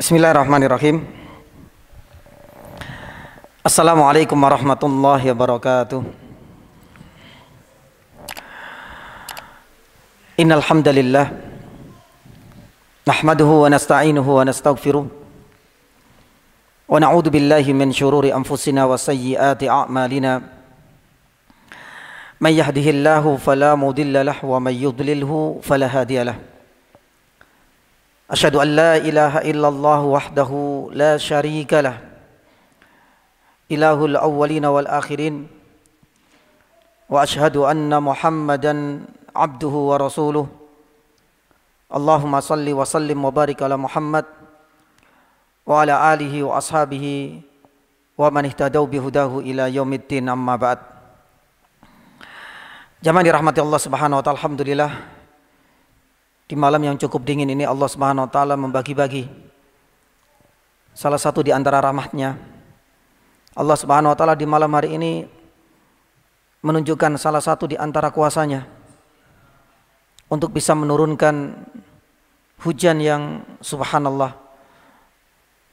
Bismillahirrahmanirrahim. Assalamualaikum warahmatullahi wabarakatuh. Innal hamdalillah nahmaduhu wa nasta'inuhu wa nastaghfiruh wa na'udzu billahi min shururi anfusina wa sayyiati a'malina. May yahdihillahu fala mudilla lahu wa may yudlilhu fala hadiya lahu. Asyhadu an la ilaha illallah wahdahu la syarika lah, ilahul awwalina wal akhirin, wa asyhadu anna Muhammadan abduhu wa rasuluh. Allahumma salli wa sallim wa barik ala Muhammad wa ala alihi wa ashabihi wa man ihtadaw bihudahu ila yaumiddin, amma ba'd. Jamaah dirahmati Allah Subhanahu wa taala, alhamdulillah di malam yang cukup dingin ini Allah Subhanahu wa taala membagi-bagi salah satu di antara rahmatnya. Allah Subhanahu wa taala di malam hari ini menunjukkan salah satu di antara kuasanya untuk bisa menurunkan hujan yang subhanallah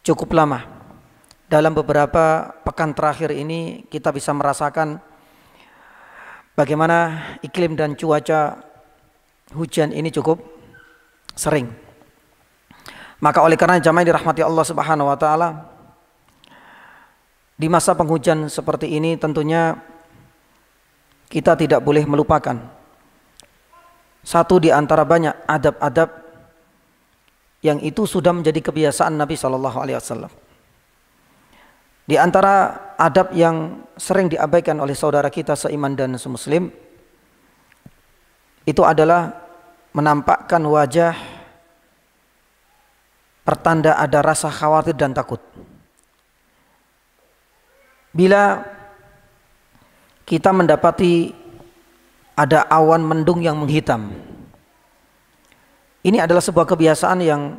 cukup lama. Dalam beberapa pekan terakhir ini kita bisa merasakan bagaimana iklim dan cuaca hujan ini cukup sering. Maka oleh karena jamaah dirahmati Allah Subhanahu wa taala, di masa penghujan seperti ini tentunya kita tidak boleh melupakan satu di antara banyak adab-adab yang itu sudah menjadi kebiasaan Nabi sallallahu alaihi wasallam. Di antara adab yang sering diabaikan oleh saudara kita seiman dan semuslim itu adalah menampakkan wajah pertanda ada rasa khawatir dan takut. Bila kita mendapati ada awan mendung yang menghitam, ini adalah sebuah kebiasaan yang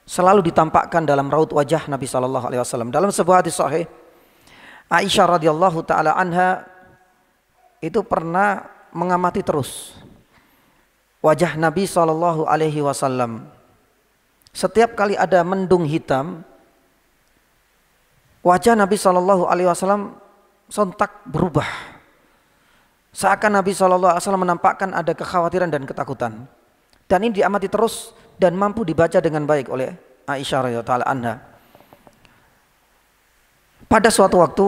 selalu ditampakkan dalam raut wajah Nabi sallallahu alaihi wasallam. Dalam sebuah hadis sahih, Aisyah radhiyallahu taala anha itu pernah mengamati terus wajah Nabi sallallahu alaihi wasallam. Setiap kali ada mendung hitam, wajah Nabi sallallahu alaihi wasallam sontak berubah. Seakan Nabi sallallahu alaihi wasallam menampakkan ada kekhawatiran dan ketakutan. Dan ini diamati terus dan mampu dibaca dengan baik oleh Aisyah radhiyallahu anha. Pada suatu waktu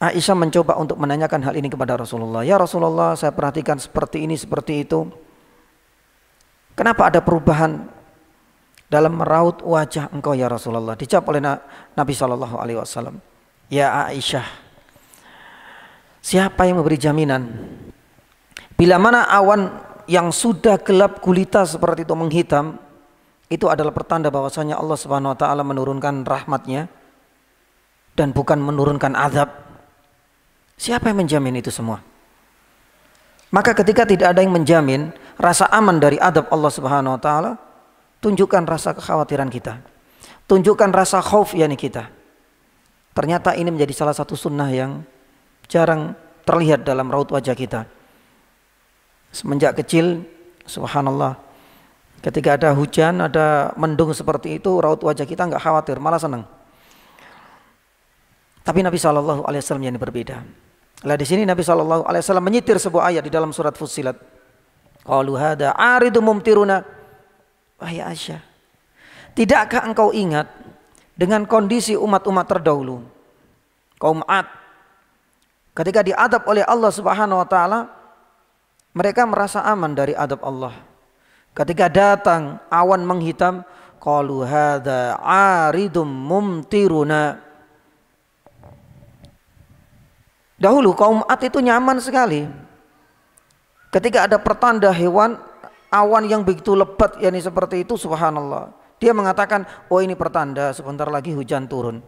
Aisyah mencoba untuk menanyakan hal ini kepada Rasulullah. Ya Rasulullah, saya perhatikan seperti ini, seperti itu. Kenapa ada perubahan dalam meraut wajah engkau ya Rasulullah? Dijawab oleh Nabi sallallahu alaihi wasallam, ya Aisyah, siapa yang memberi jaminan bila mana awan yang sudah gelap gulita seperti itu menghitam, itu adalah pertanda bahwasanya Allah Subhanahu wa taala menurunkan rahmatnya dan bukan menurunkan azab. Siapa yang menjamin itu semua? Maka ketika tidak ada yang menjamin rasa aman dari adab Allah Subhanahu wa taala, tunjukkan rasa kekhawatiran kita. Tunjukkan rasa khauf yani kita. Ternyata ini menjadi salah satu sunnah yang jarang terlihat dalam raut wajah kita. Semenjak kecil, subhanallah, ketika ada hujan, ada mendung seperti itu, raut wajah kita enggak khawatir, malah senang. Tapi Nabi sallallahu alaihi wasallam yang berbeda. Lah di sini Nabi sallallahu alaihi wasallam menyitir sebuah ayat di dalam surat Fussilat. Qalu hadza aridum mumtiruna. Wahai Aisyah, tidakkah engkau ingat dengan kondisi umat-umat terdahulu, kaum Ad, ketika diadab oleh Allah Subhanahu wa taala, mereka merasa aman dari adab Allah. Ketika datang awan menghitam, qalu hadza aridum mumtiruna. Dahulu kaum Ad itu nyaman sekali. Ketika ada pertanda hewan, awan yang begitu lebat yakni seperti itu, subhanallah, dia mengatakan, oh ini pertanda sebentar lagi hujan turun.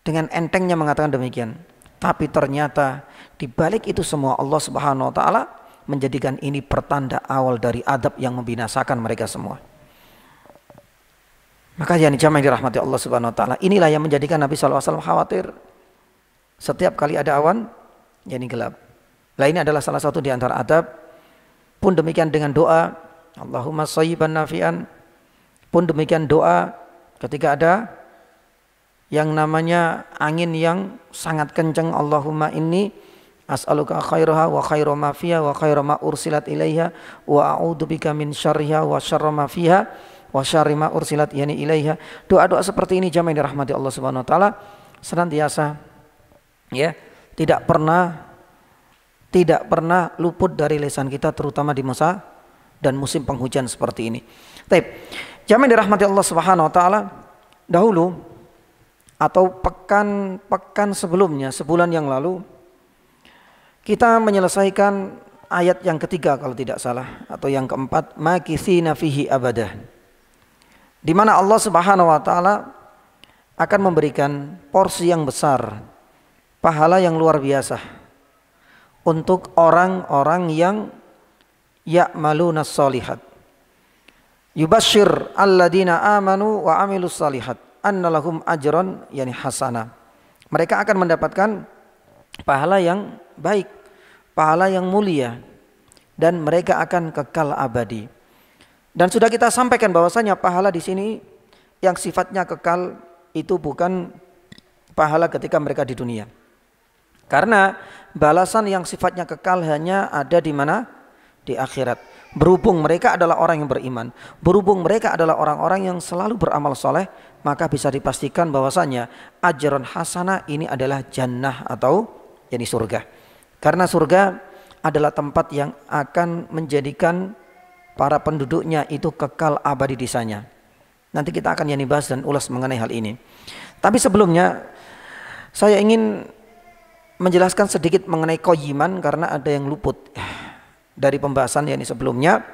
Dengan entengnya mengatakan demikian. Tapi ternyata di balik itu semua Allah Subhanahu wa taala menjadikan ini pertanda awal dari adab yang membinasakan mereka semua. Maka yang jamaah dirahmati Allah Subhanahu wa taala, inilah yang menjadikan Nabi sallallahu alaihi wasallam khawatir setiap kali ada awan yakni gelap. Lah ini adalah salah satu di antara adab. Pun demikian dengan doa, Allahumma shayyiban nafi'an. Pun demikian doa Ketika ada yang namanya angin yang sangat kencang, Allahumma inni as'aluka khairaha wa khaira ma fiha wa khaira ma ursilat ilaiha wa a'udzubika min syarriha wa syarra ma fiha wa syarri ma ursilat yani ilaiha. Doa-doa seperti ini jamaah yang dirahmati Allah Subhanahu wa taala senantiasa ya tidak pernah luput dari lisan kita, terutama di masa dan musim penghujan seperti ini. Baik, jamaah yang dirahmati Allah Subhanahu wa taala, dahulu atau pekan sebelumnya, sebulan yang lalu, kita menyelesaikan ayat yang ketiga kalau tidak salah, atau yang keempat, makitsina fihi abadah, di mana Allah Subhanahu wa taala akan memberikan porsi yang besar, pahala yang luar biasa untuk orang-orang yang ya'malunas shalihat. Yubasyir alladina amanu wa amilus shalihat annalahum ajron yani hasana. Mereka akan mendapatkan pahala yang baik, pahala yang mulia, dan mereka akan kekal abadi. Dan sudah kita sampaikan bahwasanya pahala di sini yang sifatnya kekal itu bukan pahala ketika mereka di dunia. Karena balasan yang sifatnya kekal hanya ada di mana? Di akhirat. Berhubung mereka adalah orang yang beriman, berhubung mereka adalah orang-orang yang selalu beramal soleh, maka bisa dipastikan bahwasanya ajron hasanah ini adalah jannah atau yani surga. Karena surga adalah tempat yang akan menjadikan para penduduknya itu kekal abadi di sana. Nanti kita akan yani bahas dan ulas mengenai hal ini. Tapi sebelumnya saya ingin menjelaskan sedikit mengenai qayyiman karena ada yang luput dari pembahasan yang sebelumnya.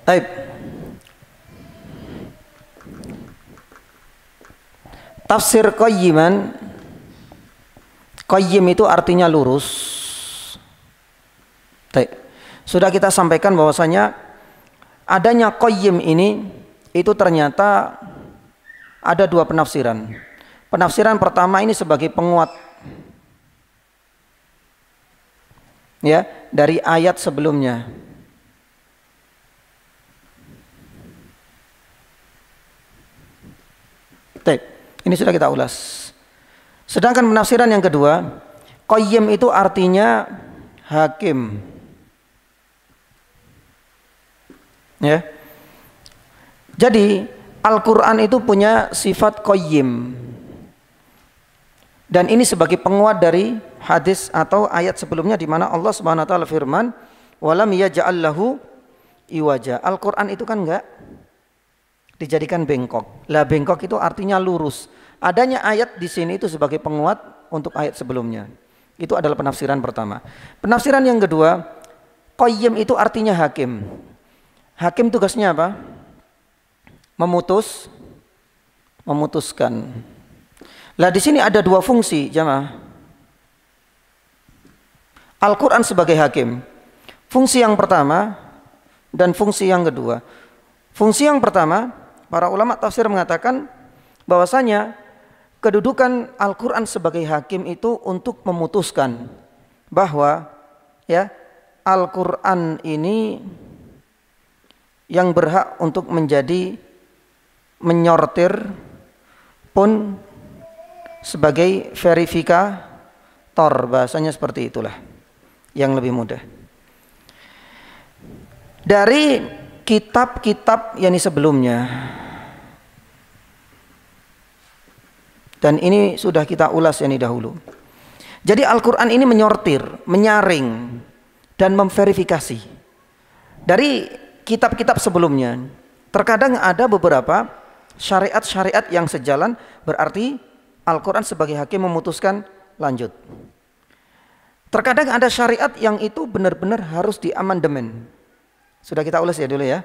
Baik. Tafsir qayyiman, qayyim itu artinya lurus. Baik. Sudah kita sampaikan bahwasanya adanya qayyim ini itu ternyata ada dua penafsiran. Penafsiran pertama ini sebagai penguat ya dari ayat sebelumnya. Ini sudah kita ulas. Sedangkan penafsiran yang kedua, qayyim itu artinya hakim. Ya. Jadi Al-Quran itu punya sifat qayyim, dan ini sebagai penguat dari hadis atau ayat sebelumnya di mana Allah Subhanahu wa taala firman, walam yaj'al lahu iwaja. Al-Quran itu kan enggak dijadikan bengkok. Lah bengkok itu artinya lurus. Adanya ayat di sini itu sebagai penguat untuk ayat sebelumnya. Itu adalah penafsiran pertama. Penafsiran yang kedua, qayyim itu artinya hakim. Hakim tugasnya apa? Memutuskan. Lah di sini ada dua fungsi, jamaah. Al-Quran sebagai hakim. Fungsi yang pertama dan fungsi yang kedua. Fungsi yang pertama, para ulama tafsir mengatakan bahwasanya kedudukan Al-Quran sebagai hakim itu untuk memutuskan bahwa ya Al-Quran ini yang berhak untuk menjadi menyortir pun sebagai verifikator, bahasanya seperti itulah yang lebih mudah. Dari kitab-kitab yang sebelumnya, dan ini sudah kita ulas yang dahulu. Jadi Al-Quran ini menyortir, menyaring, dan memverifikasi dari kitab-kitab sebelumnya. Terkadang ada beberapa syariat-syariat yang sejalan, berarti Al-Quran sebagai hakim memutuskan lanjut. Terkadang ada syariat yang itu benar-benar harus diamandemen. Sudah kita ulas ya dulu ya.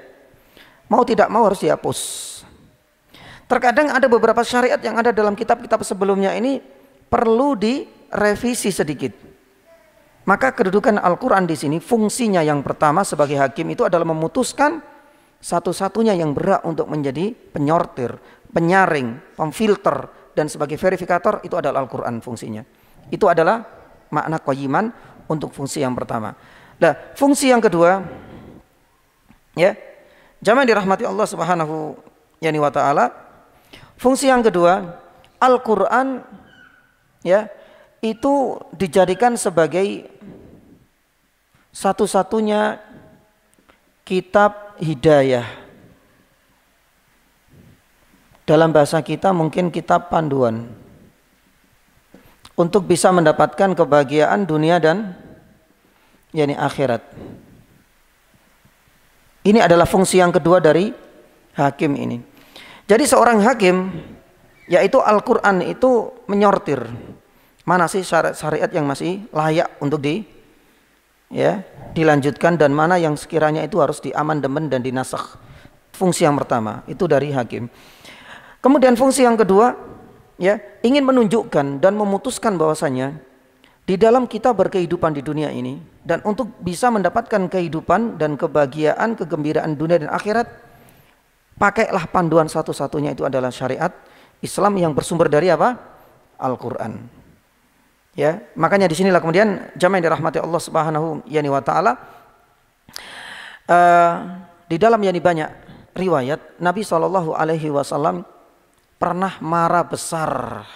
Mau tidak mau harus dihapus. Terkadang ada beberapa syariat yang ada dalam kitab-kitab sebelumnya ini perlu direvisi sedikit. Maka kedudukan Al-Quran di sini fungsinya yang pertama sebagai hakim itu adalah memutuskan satu-satunya yang berhak untuk menjadi penyortir, penyaring, pemfilter, dan sebagai verifikator, itu adalah Al-Quran fungsinya. Itu adalah makna qayyiman untuk fungsi yang pertama. Nah, fungsi yang kedua, ya, jamaah dirahmati Allah Subhanahu wa taala. Fungsi yang kedua, Al-Quran, ya, itu dijadikan sebagai satu-satunya kitab hidayah. Dalam bahasa kita mungkin kitab panduan untuk bisa mendapatkan kebahagiaan dunia dan akhirat. Ini adalah fungsi yang kedua dari hakim ini. Jadi seorang hakim, yaitu Al-Quran itu menyortir mana sih syariat yang masih layak untuk dilanjutkan dan mana yang sekiranya itu harus diamandemen dan dinasakh. Fungsi yang pertama itu dari hakim. Kemudian fungsi yang kedua, ya, ingin menunjukkan dan memutuskan bahwasanya di dalam kita berkehidupan di dunia ini dan untuk bisa mendapatkan kehidupan dan kebahagiaan, kegembiraan dunia dan akhirat, pakailah panduan satu-satunya itu adalah syariat Islam yang bersumber dari apa? Al-Quran. Ya, makanya di sinilah kemudian jamaah yang dirahmati Allah Subhanahu wa taala, di dalam banyak riwayat Nabi SAW pernah marah besar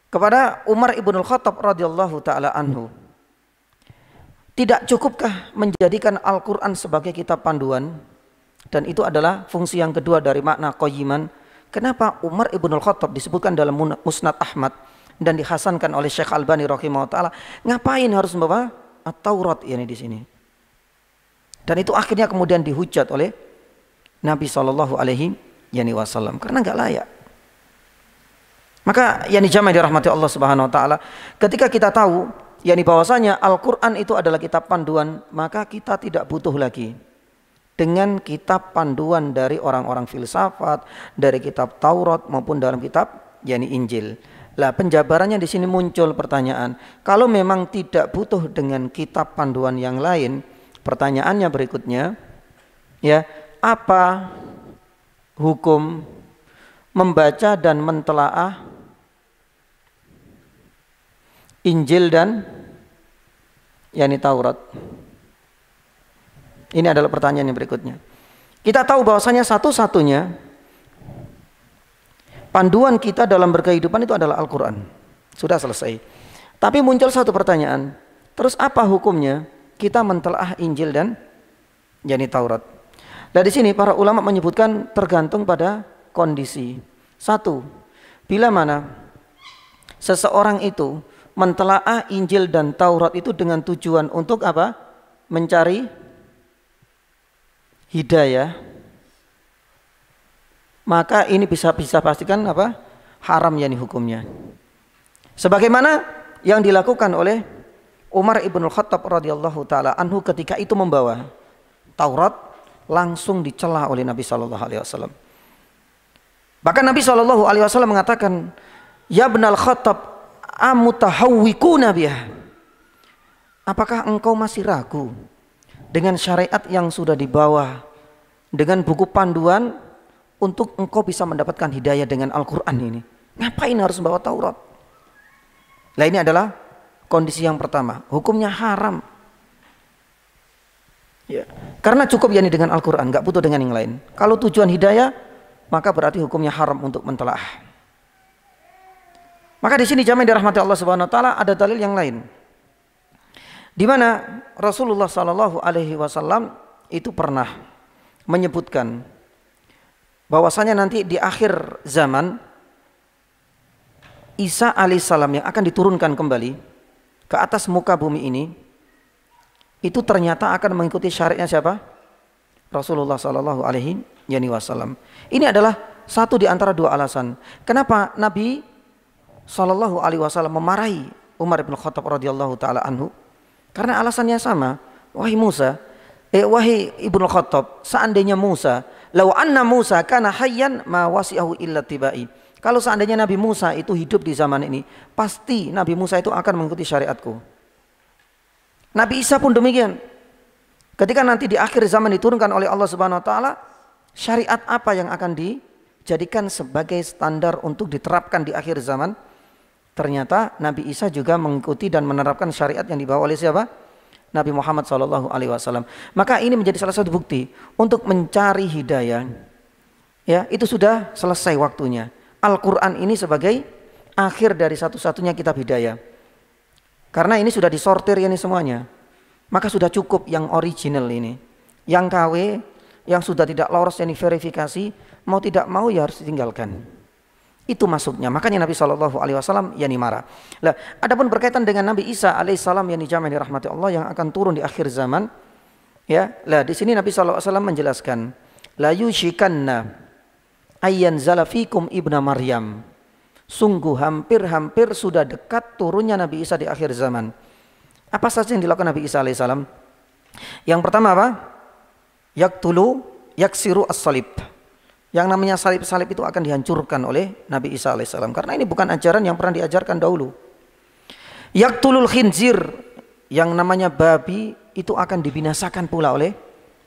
kepada Umar ibn Khattab radhiyallahu taala anhu. Tidak cukupkah menjadikan Al-Quran sebagai kitab panduan? Dan itu adalah fungsi yang kedua dari makna qayyiman. Kenapa Umar ibn Khattab disebutkan dalam Musnad Ahmad dan dihasankan oleh Syekh Albani rahimahullah taala, ngapain harus membawa At-Taurat ini di sini? Dan itu akhirnya kemudian dihujat oleh Nabi SAW karena nggak layak. Maka jamaah dirahmati Allah Subhanahu wa taala, ketika kita tahu bahwasanya Al-Quran itu adalah kitab panduan, maka kita tidak butuh lagi dengan kitab panduan dari orang-orang filsafat, dari kitab Taurat maupun dalam kitab Injil. Lah, penjabarannya di sini muncul pertanyaan, kalau memang tidak butuh dengan kitab panduan yang lain, pertanyaannya berikutnya, ya, apa hukum membaca dan mentelaah Injil dan Taurat? Ini adalah pertanyaan yang berikutnya. Kita tahu bahwasanya satu-satunya panduan kita dalam berkehidupan itu adalah Al-Quran. Sudah selesai. Tapi muncul satu pertanyaan. Terus apa hukumnya kita mentelaah Injil dan Taurat? Nah, di sini para ulama menyebutkan tergantung pada kondisi. Satu, bila mana seseorang itu mentelaah Injil dan Taurat itu dengan tujuan untuk apa? Mencari hidayah, maka ini bisa pastikan apa? Haram hukumnya. Sebagaimana yang dilakukan oleh Umar ibn Khattab radhiyallahu taala anhu ketika itu membawa Taurat, langsung dicela oleh Nabi sallallahu alaihi wasallam. Bahkan Nabi sallallahu alaihi wasallam mengatakan, "Ya ibnal Khattab, amutahawwikuna biha?" Apakah engkau masih ragu dengan syariat yang sudah dibawa, dengan buku panduan untuk engkau bisa mendapatkan hidayah dengan Al-Quran ini? Ngapain harus membawa Taurat? Nah, ini adalah kondisi yang pertama, hukumnya haram. Ya, karena cukup dengan Al-Quran, nggak butuh dengan yang lain. Kalau tujuan hidayah, maka berarti hukumnya haram untuk mentelaah. Maka di sini jamaah dirahmati Allah Subhanahu wa taala, ada dalil yang lain, di mana Rasulullah Sallallahu Alaihi Wasallam itu pernah menyebutkan bahwasanya nanti di akhir zaman Isa alaihissalam yang akan diturunkan kembali ke atas muka bumi ini, itu ternyata akan mengikuti syariatnya siapa? Rasulullah Sallallahu Alaihi Wasallam. Ini adalah satu di antara dua alasan kenapa Nabi Sallallahu Alaihi Wasallam memarahi Umar bin Khattab radhiyallahu taala anhu. Karena alasannya sama. Wahai Ibnu Khattab, seandainya Musa, law anna Musa kana hayyan ma wasi'ahu illa tibai. Kalau seandainya Nabi Musa itu hidup di zaman ini, pasti Nabi Musa itu akan mengikuti syariatku. Nabi Isa pun demikian. Ketika nanti di akhir zaman diturunkan oleh Allah Subhanahu wa taala, Syariat apa yang akan dijadikan sebagai standar untuk diterapkan di akhir zaman? Ternyata Nabi Isa juga mengikuti dan menerapkan syariat yang dibawa oleh siapa? Nabi Muhammad SAW. Maka ini menjadi salah satu bukti untuk mencari hidayah. Ya, itu sudah selesai waktunya. Al-Quran ini sebagai akhir dari satu-satunya kitab hidayah. Karena ini sudah disortir ini semuanya. Maka sudah cukup yang original ini. Yang KW, yang sudah tidak lolos yang diverifikasi, mau tidak mau ya harus ditinggalkan. Itu maksudnya. Makanya Nabi SAW yani marah. Lah, adapun berkaitan dengan Nabi Isa alaihissalam yani jamaah dirahmati Allah yang akan turun di akhir zaman, ya. Lah, di sini Nabi SAW menjelaskan, la yushikanna ayyan zalafikum ibna Maryam. Sungguh hampir-hampir sudah dekat turunnya Nabi Isa di akhir zaman. Apa saja yang dilakukan Nabi Isa alaihissalam? Yang pertama apa? Yaktulu yaksiru as-salib. Yang namanya salib-salib itu akan dihancurkan oleh Nabi Isa alaihissalam. Karena ini bukan ajaran yang pernah diajarkan dahulu. Yaktulul khinzir. Yang namanya babi itu akan dibinasakan pula oleh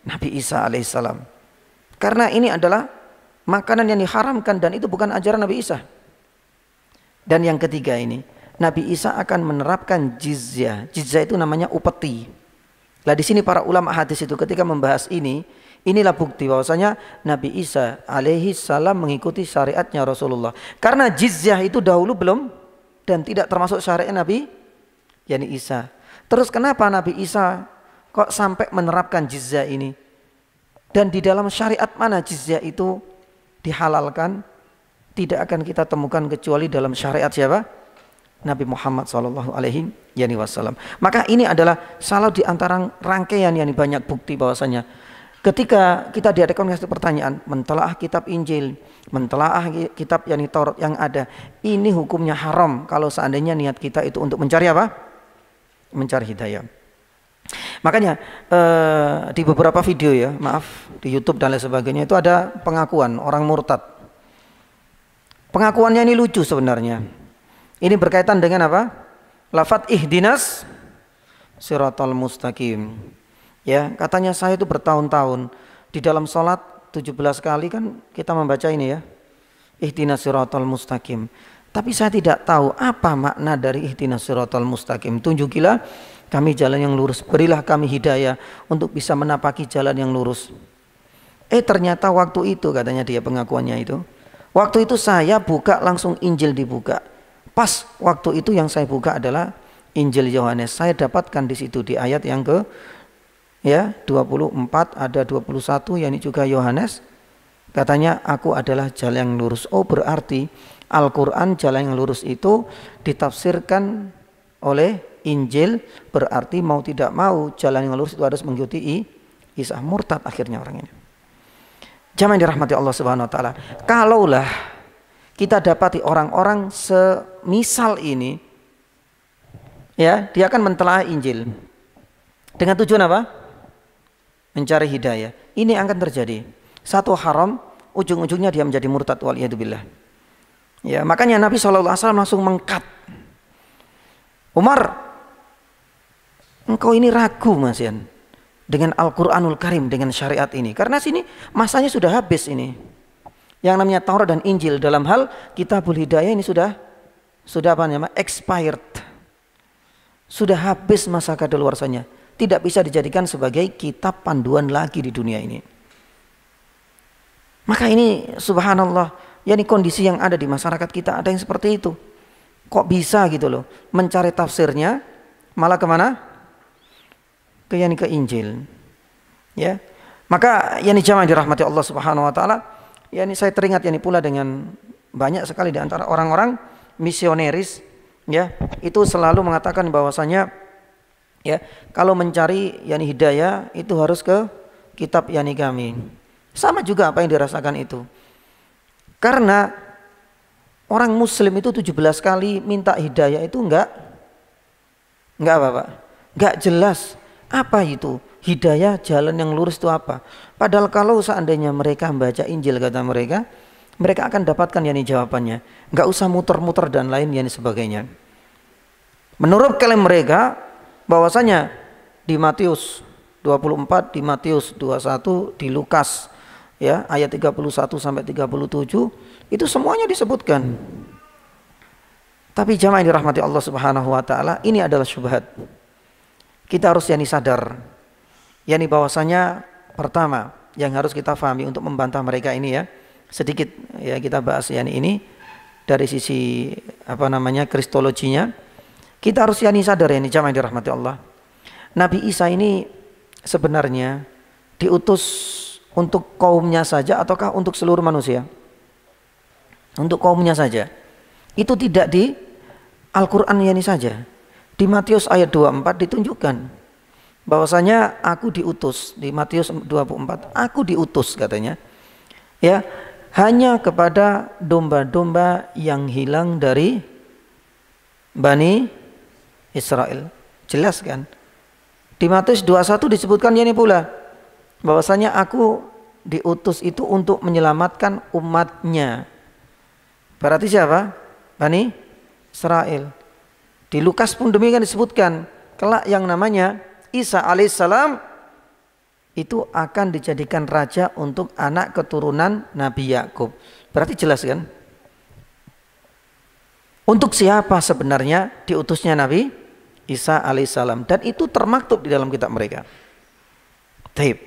Nabi Isa alaihissalam. Karena ini adalah makanan yang diharamkan dan itu bukan ajaran Nabi Isa. Dan yang ketiga ini, Nabi Isa akan menerapkan jizyah. Jizyah itu namanya upeti. Lah di sini para ulama hadis itu ketika membahas ini, inilah bukti bahwasanya Nabi Isa alaihi salam mengikuti syariatnya Rasulullah. Karena jizyah itu dahulu belum dan tidak termasuk syariat Nabi yakni Isa. Terus kenapa Nabi Isa kok sampai menerapkan jizyah ini? Dan di dalam syariat mana jizyah itu dihalalkan? Tidak akan kita temukan kecuali dalam syariat siapa? Nabi Muhammad SAW. Maka ini adalah salah di antara rangkaian yang banyak bukti bahwasanya ketika kita dihadapkan dengan pertanyaan, mentelaah kitab Injil, mentelaah kitab yang Taurat yang ada, ini hukumnya haram kalau seandainya niat kita itu untuk mencari apa? Mencari hidayah. Makanya di beberapa video ya, maaf, di YouTube dan lain sebagainya itu ada pengakuan orang murtad. Pengakuannya ini lucu sebenarnya. Ini berkaitan dengan apa? Lafadz ihdinas siratal mustaqim. Ya, katanya saya itu bertahun-tahun di dalam sholat 17 kali kan kita membaca ini ya. Ihdinas siratal mustaqim. Tapi saya tidak tahu apa makna dari ihdinas siratal mustaqim. Tunjukilah kami jalan yang lurus. Berilah kami hidayah untuk bisa menapaki jalan yang lurus. Ternyata waktu itu katanya dia pengakuannya itu. Waktu itu saya buka langsung Injil dibuka. Pas waktu itu yang saya buka adalah Injil Yohanes. Saya dapatkan di situ di ayat yang ke 24 ada 21 yakni juga Yohanes. Katanya aku adalah jalan yang lurus. Oh berarti Al-Quran jalan yang lurus itu ditafsirkan oleh Injil. Berarti mau tidak mau jalan yang lurus itu harus mengikuti Isa. Murtad akhirnya orang ini. Jamaah dirahmati Allah Subhanahu Wa Taala. Kalaulah kita dapati orang-orang semisal ini, ya, dia akan mentelaah Injil dengan tujuan apa? Mencari hidayah. Ini akan terjadi. Satu haram, ujung-ujungnya dia menjadi murtad waliyadzubillah. Ya, makanya Nabi SAW langsung mengkat. Umar, engkau ini ragu Mas Yan dengan Al-Quranul Karim, dengan syariat ini. Karena sini masanya sudah habis ini. Yang namanya Taurat dan Injil dalam hal Kitabul Hidayah ini sudah apa namanya? Expired. Sudah habis masa kadaluarsanya. Tidak bisa dijadikan sebagai kitab panduan lagi di dunia ini. Maka ini subhanallah, yakni kondisi yang ada di masyarakat kita ada yang seperti itu. Kok bisa gitu loh, mencari tafsirnya malah kemana? Ke Injil. Ya. Maka yakni jamaah dirahmati Allah Subhanahu Wa Taala. Yani saya teringat yani pula dengan banyak sekali di antara orang-orang misioneris ya, itu selalu mengatakan bahwasanya ya, kalau mencari yani hidayah itu harus ke kitab yani kami. Sama juga apa yang dirasakan itu. Karena orang muslim itu 17 kali minta hidayah itu enggak apa Pak? Enggak jelas apa itu. Hidayah jalan yang lurus itu apa? Padahal kalau seandainya mereka membaca Injil kata mereka akan dapatkan yani jawabannya. Enggak usah muter-muter dan lain yani sebagainya. Menurut klaim mereka bahwasanya di Matius 24, di Matius 21, di Lukas ya, ayat 31 sampai 37 itu semuanya disebutkan. Tapi jamaah yang dirahmati Allah Subhanahu wa taala, ini adalah syubhat. Kita harus sadar, bahwasanya pertama yang harus kita pahami untuk membantah mereka ini ya, sedikit ya kita bahas ini dari sisi kristologinya. Kita harus sadar jamaah yang dirahmati Allah. Nabi Isa ini sebenarnya diutus untuk kaumnya saja ataukah untuk seluruh manusia? Untuk kaumnya saja. Itu tidak di Al-Quran saja. Di Matius ayat 24 ditunjukkan bahwasanya aku diutus. Di Matius 24 aku diutus katanya, ya, hanya kepada domba-domba yang hilang dari Bani Israel. Jelas kan? Di Matius 21 disebutkan pula bahwasanya aku diutus itu untuk menyelamatkan umatnya. Berarti siapa? Bani Israel. Di Lukas pun demikian disebutkan, kelak yang namanya Isa alaihissalam itu akan dijadikan raja untuk anak keturunan Nabi Yakub. Berarti jelas kan? Untuk siapa sebenarnya diutusnya Nabi Isa alaihissalam, dan itu termaktub di dalam kitab mereka. Taib.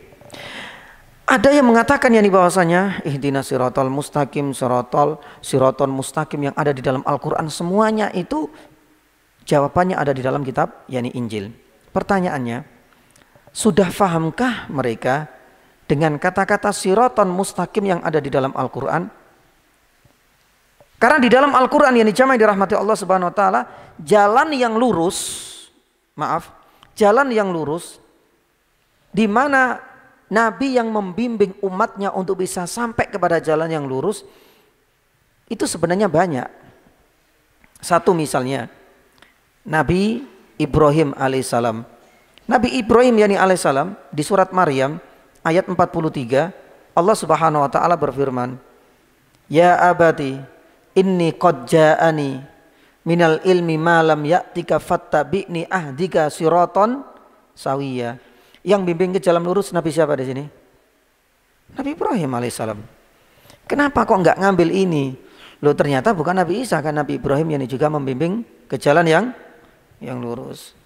Ada yang mengatakan bahwasanya ihdinas siratal mustaqim, siratal mustaqim yang ada di dalam Al-Quran semuanya itu jawabannya ada di dalam kitab Injil. Pertanyaannya, sudah fahamkah mereka dengan kata-kata siratal mustaqim yang ada di dalam Al-Quran? Karena di dalam Al-Quran jamaah yang dirahmati Allah Subhanahu wa taala, jalan yang lurus di mana Nabi yang membimbing umatnya untuk bisa sampai kepada jalan yang lurus itu sebenarnya banyak. Satu misalnya Nabi Ibrahim alaihissalam. Nabi Ibrahim alaihissalam di surat Maryam ayat 43 Allah Subhanahu wa taala berfirman, "Ya abati inni qad ja'ani minal ilmi ma lam ya'tika fattabi'ni ahdika siraton sawiyya." Yang bimbing ke jalan lurus Nabi siapa di sini? Nabi Ibrahim alaihissalam. Kenapa kok nggak ngambil ini? Loh, ternyata bukan Nabi Isa, kan Nabi Ibrahim juga membimbing ke jalan yang lurus.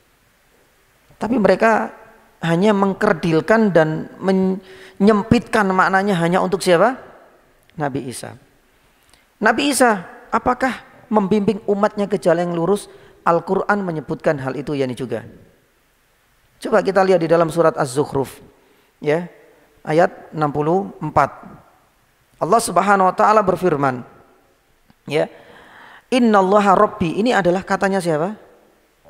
Tapi mereka hanya mengkerdilkan dan menyempitkan maknanya hanya untuk siapa? Nabi Isa. Nabi Isa apakah membimbing umatnya ke jalan yang lurus? Al-Quran menyebutkan hal itu juga. Coba kita lihat di dalam surat Az-Zukhruf ya, ayat 64. Allah Subhanahu wa taala berfirman, ya, innallaha rabbi, ini adalah katanya siapa?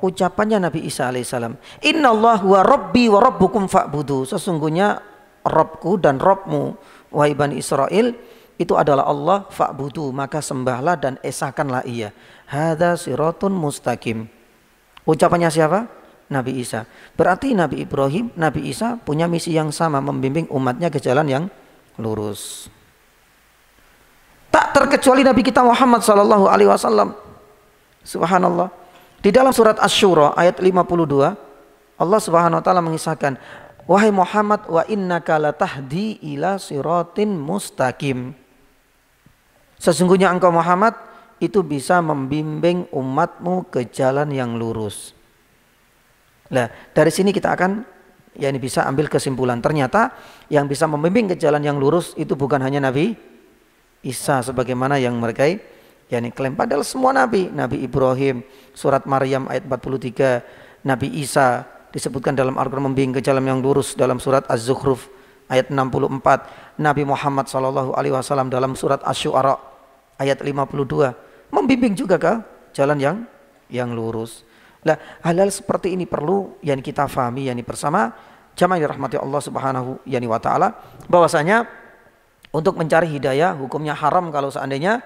Ucapannya Nabi Isa alaihissalam. Innallaha huwa rabbi wa rabbukum fa'budu. Sesungguhnya Rabbku dan Rabbmu wahai Bani Israel itu adalah Allah, fa'budu, maka sembahlah dan esakanlah ia. Hadza siratun mustaqim. Ucapannya siapa? Nabi Isa. Berarti Nabi Ibrahim, Nabi Isa punya misi yang sama, membimbing umatnya ke jalan yang lurus. Tak terkecuali Nabi kita Muhammad sallallahu alaihi wasallam. Subhanallah. Di dalam surat Asy-Syura ayat 52, Allah Subhanahu wa taala mengisahkan, "Wahai Muhammad, wa innaka latahdi ila siratin mustaqim." Sesungguhnya engkau Muhammad itu bisa membimbing umatmu ke jalan yang lurus. Nah, dari sini kita akan bisa ambil kesimpulan, ternyata yang bisa membimbing ke jalan yang lurus itu bukan hanya Nabi Isa sebagaimana yang mereka klaim, padahal semua nabi. Nabi Ibrahim surat Maryam ayat 43, Nabi Isa disebutkan dalam Al-Quran membimbing ke jalan yang lurus dalam surat Az-Zukhruf ayat 64, Nabi Muhammad SAW dalam surat Asy-Syu'ara ayat 52 membimbing juga ke jalan yang lurus. Nah, hal-hal seperti ini perlu yang kita fahami bersama jamaah yang dirahmati Allah Subhanahu wa taala, bahwasanya untuk mencari hidayah hukumnya haram kalau seandainya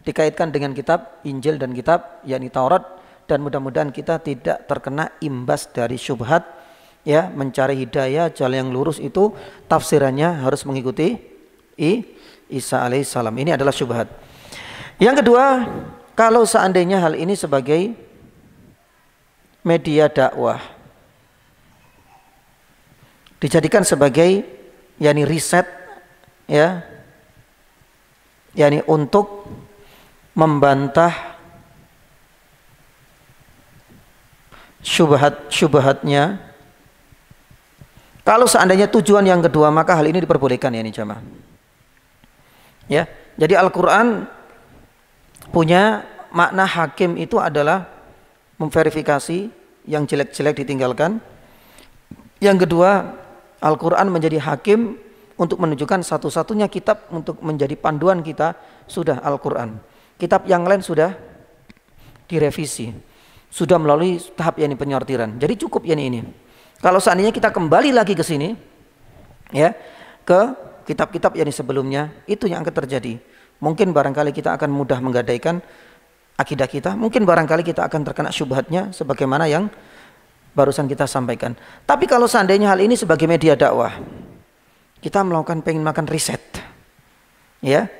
dikaitkan dengan kitab Injil dan kitab Taurat, dan mudah-mudahan kita tidak terkena imbas dari syubhat mencari hidayah jalan yang lurus itu tafsirannya harus mengikuti Isa alaihissalam. Ini adalah syubhat. Yang kedua, kalau seandainya hal ini sebagai media dakwah, dijadikan sebagai riset ya, yakni untuk membantah syubhat-syubhatnya. Kalau seandainya tujuan yang kedua, maka hal ini diperbolehkan ya, ini jamaah. Ya, jadi Al-Quran punya makna hakim itu adalah memverifikasi, yang jelek-jelek ditinggalkan. Yang kedua, Al-Quran menjadi hakim untuk menunjukkan satu-satunya kitab untuk menjadi panduan kita sudah Al-Quran. Kitab yang lain sudah direvisi, sudah melalui tahap yakni penyortiran. Jadi cukup yakni ini. Kalau seandainya kita kembali lagi ke sini, ya, ke kitab-kitab yakni sebelumnya, itu yang akan terjadi. Mungkin barangkali kita akan mudah menggadaikan akidah kita, mungkin barangkali kita akan terkena syubhatnya sebagaimana yang barusan kita sampaikan. Tapi kalau seandainya hal ini sebagai media dakwah, kita pengen melakukan riset, ya,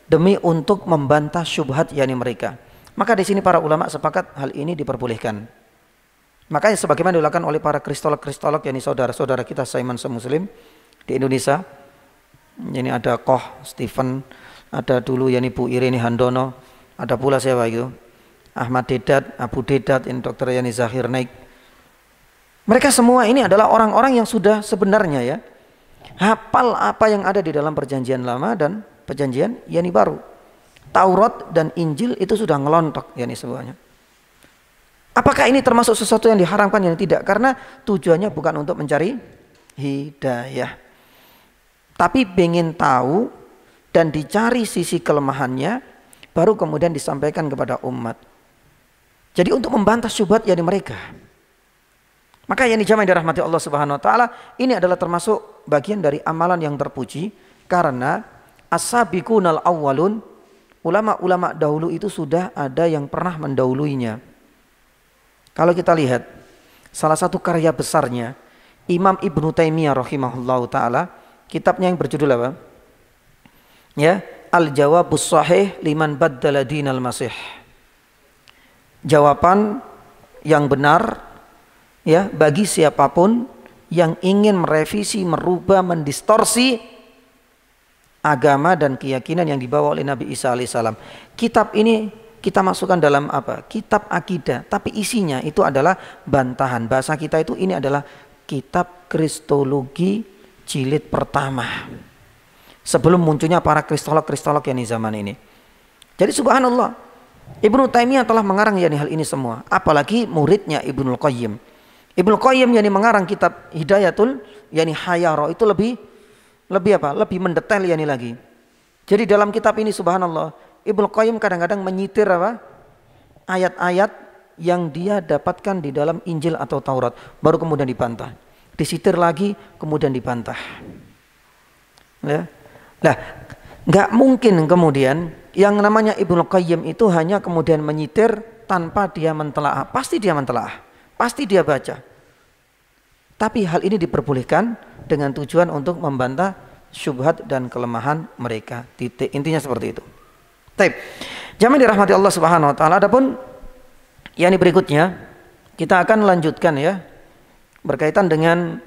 demi untuk membantah syubhat yakni mereka, maka di sini para ulama sepakat hal ini diperbolehkan. Makanya sebagaimana dilakukan oleh para kristolog-kristolog yakni saudara-saudara kita seiman semuslim di Indonesia. Ini ada Koh Stephen, ada dulu yakni Bu Irini Handono, ada pula siapa itu? Ahmad Dedat, Abu Dedat, ini Dr. Yani Zahir Naik. Mereka semua ini adalah orang-orang yang sudah sebenarnya ya hafal apa yang ada di dalam perjanjian lama dan perjanjian yakni baru. Taurat dan Injil itu sudah ngelontok yakni semuanya. Apakah ini termasuk sesuatu yang diharamkan? Yang tidak, karena tujuannya bukan untuk mencari hidayah, tapi ingin tahu dan dicari sisi kelemahannya, baru kemudian disampaikan kepada umat. Jadi untuk membantah syubhat yakni mereka. Maka yang dijamaah dirahmati Allah Subhanahu wa taala, ini adalah termasuk bagian dari amalan yang terpuji, karena as-sabiqunal awwalun, ulama-ulama dahulu itu sudah ada yang pernah mendahuluinya. Kalau kita lihat salah satu karya besarnya Imam Ibnu Taimiyah rahimahullahu taala, kitabnya yang berjudul apa? Ya, Al-Jawabus Shahih liman baddala dinal Masih. Jawaban yang benar ya bagi siapapun yang ingin merevisi, merubah, mendistorsi agama dan keyakinan yang dibawa oleh Nabi Isa alaihissalam. Kitab ini kita masukkan dalam apa? Kitab akidah, tapi isinya itu adalah bantahan. Bahasa kita itu ini adalah kitab kristologi jilid pertama. Sebelum munculnya para kristolog-kristolog yang di zaman ini. Jadi subhanallah, Ibnu Taimiyah telah mengarang yakni hal ini semua. Apalagi muridnya Ibnul Qayyim. Ibnul Qayyim yakni mengarang kitab Hidayatul yakni Hayara, itu lebih apa? Lebih mendetail yakni lagi. Jadi dalam kitab ini subhanallah, Ibnu Qayyim kadang-kadang menyitir apa? Ayat-ayat yang dia dapatkan di dalam Injil atau Taurat, baru kemudian dibantah. Disitir lagi, kemudian dibantah. Ya. Nah, nggak mungkin kemudian yang namanya Ibnu Qayyim itu hanya kemudian menyitir tanpa dia mentelaah. Pasti dia mentelaah, pasti dia baca. Tapi hal ini diperbolehkan dengan tujuan untuk membantah syubhat dan kelemahan mereka. Titik intinya seperti itu. Baik, jamaah dirahmati Allah Subhanahu wa taala. Adapun yang berikutnya kita akan lanjutkan ya, berkaitan dengan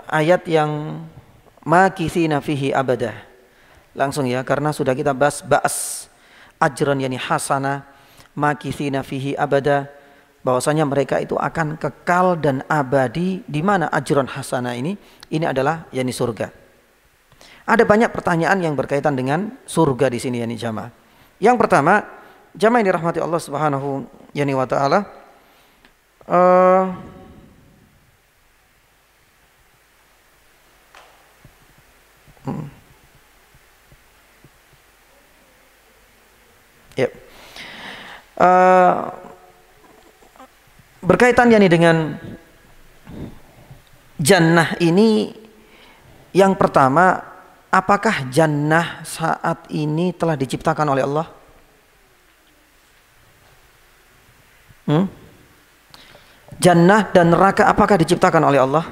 ayat yang makitsina fihi abadah. Langsung ya, karena sudah kita bahas ajran yani hasana, makitsina fihi abada, bahwasanya mereka itu akan kekal dan abadi. Di mana ajran hasana ini adalah yani surga. Ada banyak pertanyaan yang berkaitan dengan surga di sini yani jamaah. Yang pertama, jamaah yang dirahmati Allah Subhanahu wa taala, ya. Berkaitan yani dengan jannah ini, yang pertama, apakah jannah saat ini telah diciptakan oleh Allah? Jannah dan neraka apakah diciptakan oleh Allah?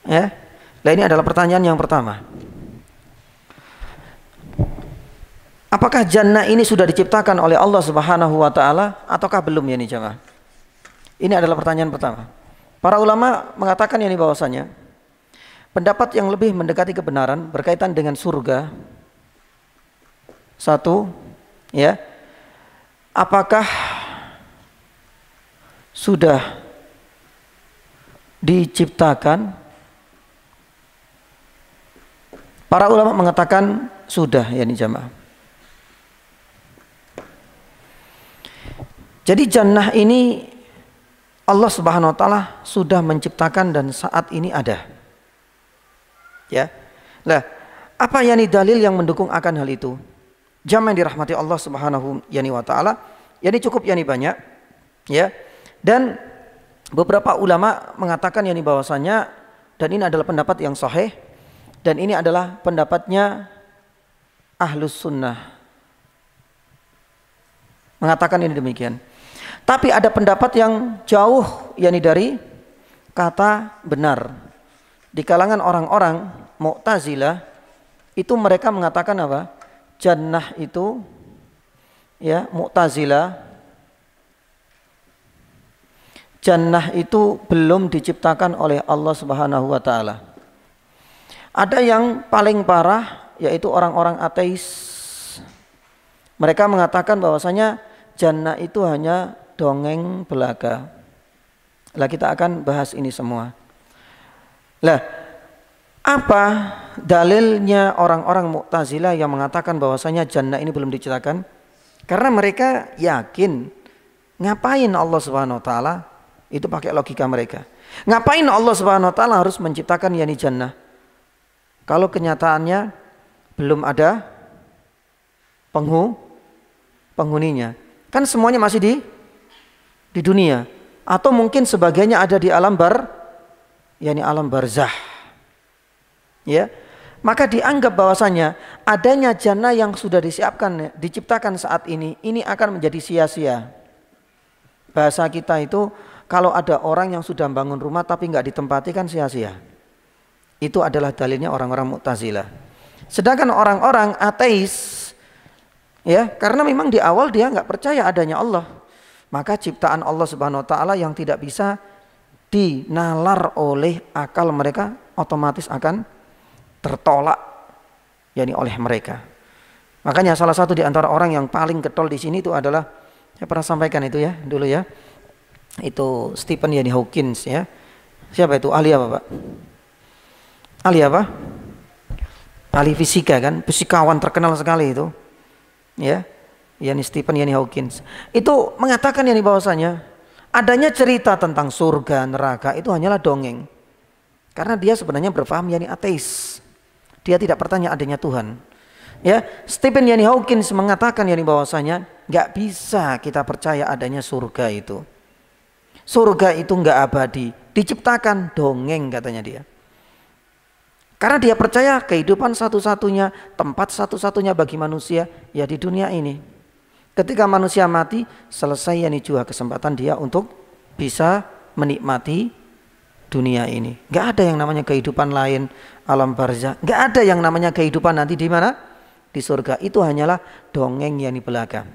Ya. Nah, ini adalah pertanyaan yang pertama. Apakah jannah ini sudah diciptakan oleh Allah Subhanahu wa taala ataukah belum ya nih jemaah? Ini adalah pertanyaan pertama. Para ulama mengatakan ini bahwasanya pendapat yang lebih mendekati kebenaran berkaitan dengan surga. Satu, ya, apakah sudah diciptakan? Para ulama mengatakan sudah, ya, ini jamaah. Jadi jannah ini Allah Subhanahu wa taala sudah menciptakan dan saat ini ada. Ya. Nah, apa yani dalil yang mendukung akan hal itu? Jamaah yang dirahmati Allah Subhanahu wa taala, yani cukup yani banyak, ya. Dan beberapa ulama mengatakan yani bahwasanya, dan ini adalah pendapat yang sahih, dan ini adalah pendapatnya Ahlus Sunnah, mengatakan ini demikian. Tapi ada pendapat yang jauh yani dari kata benar. Di kalangan orang-orang Mu'tazilah itu mereka mengatakan apa? Jannah itu, ya, Mu'tazilah, jannah itu belum diciptakan oleh Allah Subhanahu wa taala. Ada yang paling parah yaitu orang-orang ateis. Mereka mengatakan bahwasanya jannah itu hanya dongeng belaka. Lah kita akan bahas ini semua. Lah, apa dalilnya orang-orang Mu'tazilah yang mengatakan bahwasanya jannah ini belum diciptakan? Karena mereka yakin, ngapain Allah Subhanahu wa taala, itu pakai logika mereka. Ngapain Allah Subhanahu wa taala harus menciptakan yani jannah? Kalau kenyataannya belum ada penghuninya. Kan semuanya masih di dunia, atau mungkin sebagiannya ada di alam yani alam barzah, ya. Maka dianggap bahwasanya adanya jannah yang sudah diciptakan saat ini akan menjadi sia-sia. Bahasa kita itu, kalau ada orang yang sudah bangun rumah tapi nggak ditempati kan sia-sia. Itu adalah dalilnya orang-orang Mu'tazilah. Sedangkan orang-orang ateis, ya, karena memang di awal dia nggak percaya adanya Allah, maka ciptaan Allah Subhanahu wa taala yang tidak bisa dinalar oleh akal mereka otomatis akan tertolak yakni oleh mereka. Makanya salah satu di antara orang yang paling getol di sini itu adalah, saya pernah sampaikan itu ya dulu ya, itu Stephen yani Hawkins, ya. Siapa itu? Ahli apa, Pak? Ahli apa? Ahli fisika kan, fisikawan terkenal sekali itu, ya. Yani Stephen yani Hawkins itu mengatakan yani bahwasanya adanya cerita tentang surga neraka itu hanyalah dongeng, karena dia sebenarnya berfaham yani ateis, dia tidak percaya adanya Tuhan, ya. Stephen yani Hawkins mengatakan yani bahwasanya nggak bisa kita percaya adanya surga itu. Surga itu nggak abadi, diciptakan dongeng katanya dia. Karena dia percaya kehidupan satu-satunya, tempat satu-satunya bagi manusia ya di dunia ini. Ketika manusia mati, selesai yani juga kesempatan dia untuk bisa menikmati dunia ini. Gak ada yang namanya kehidupan lain, alam barzah. Gak ada yang namanya kehidupan nanti di mana? Di surga. Itu hanyalah dongeng yani belaka.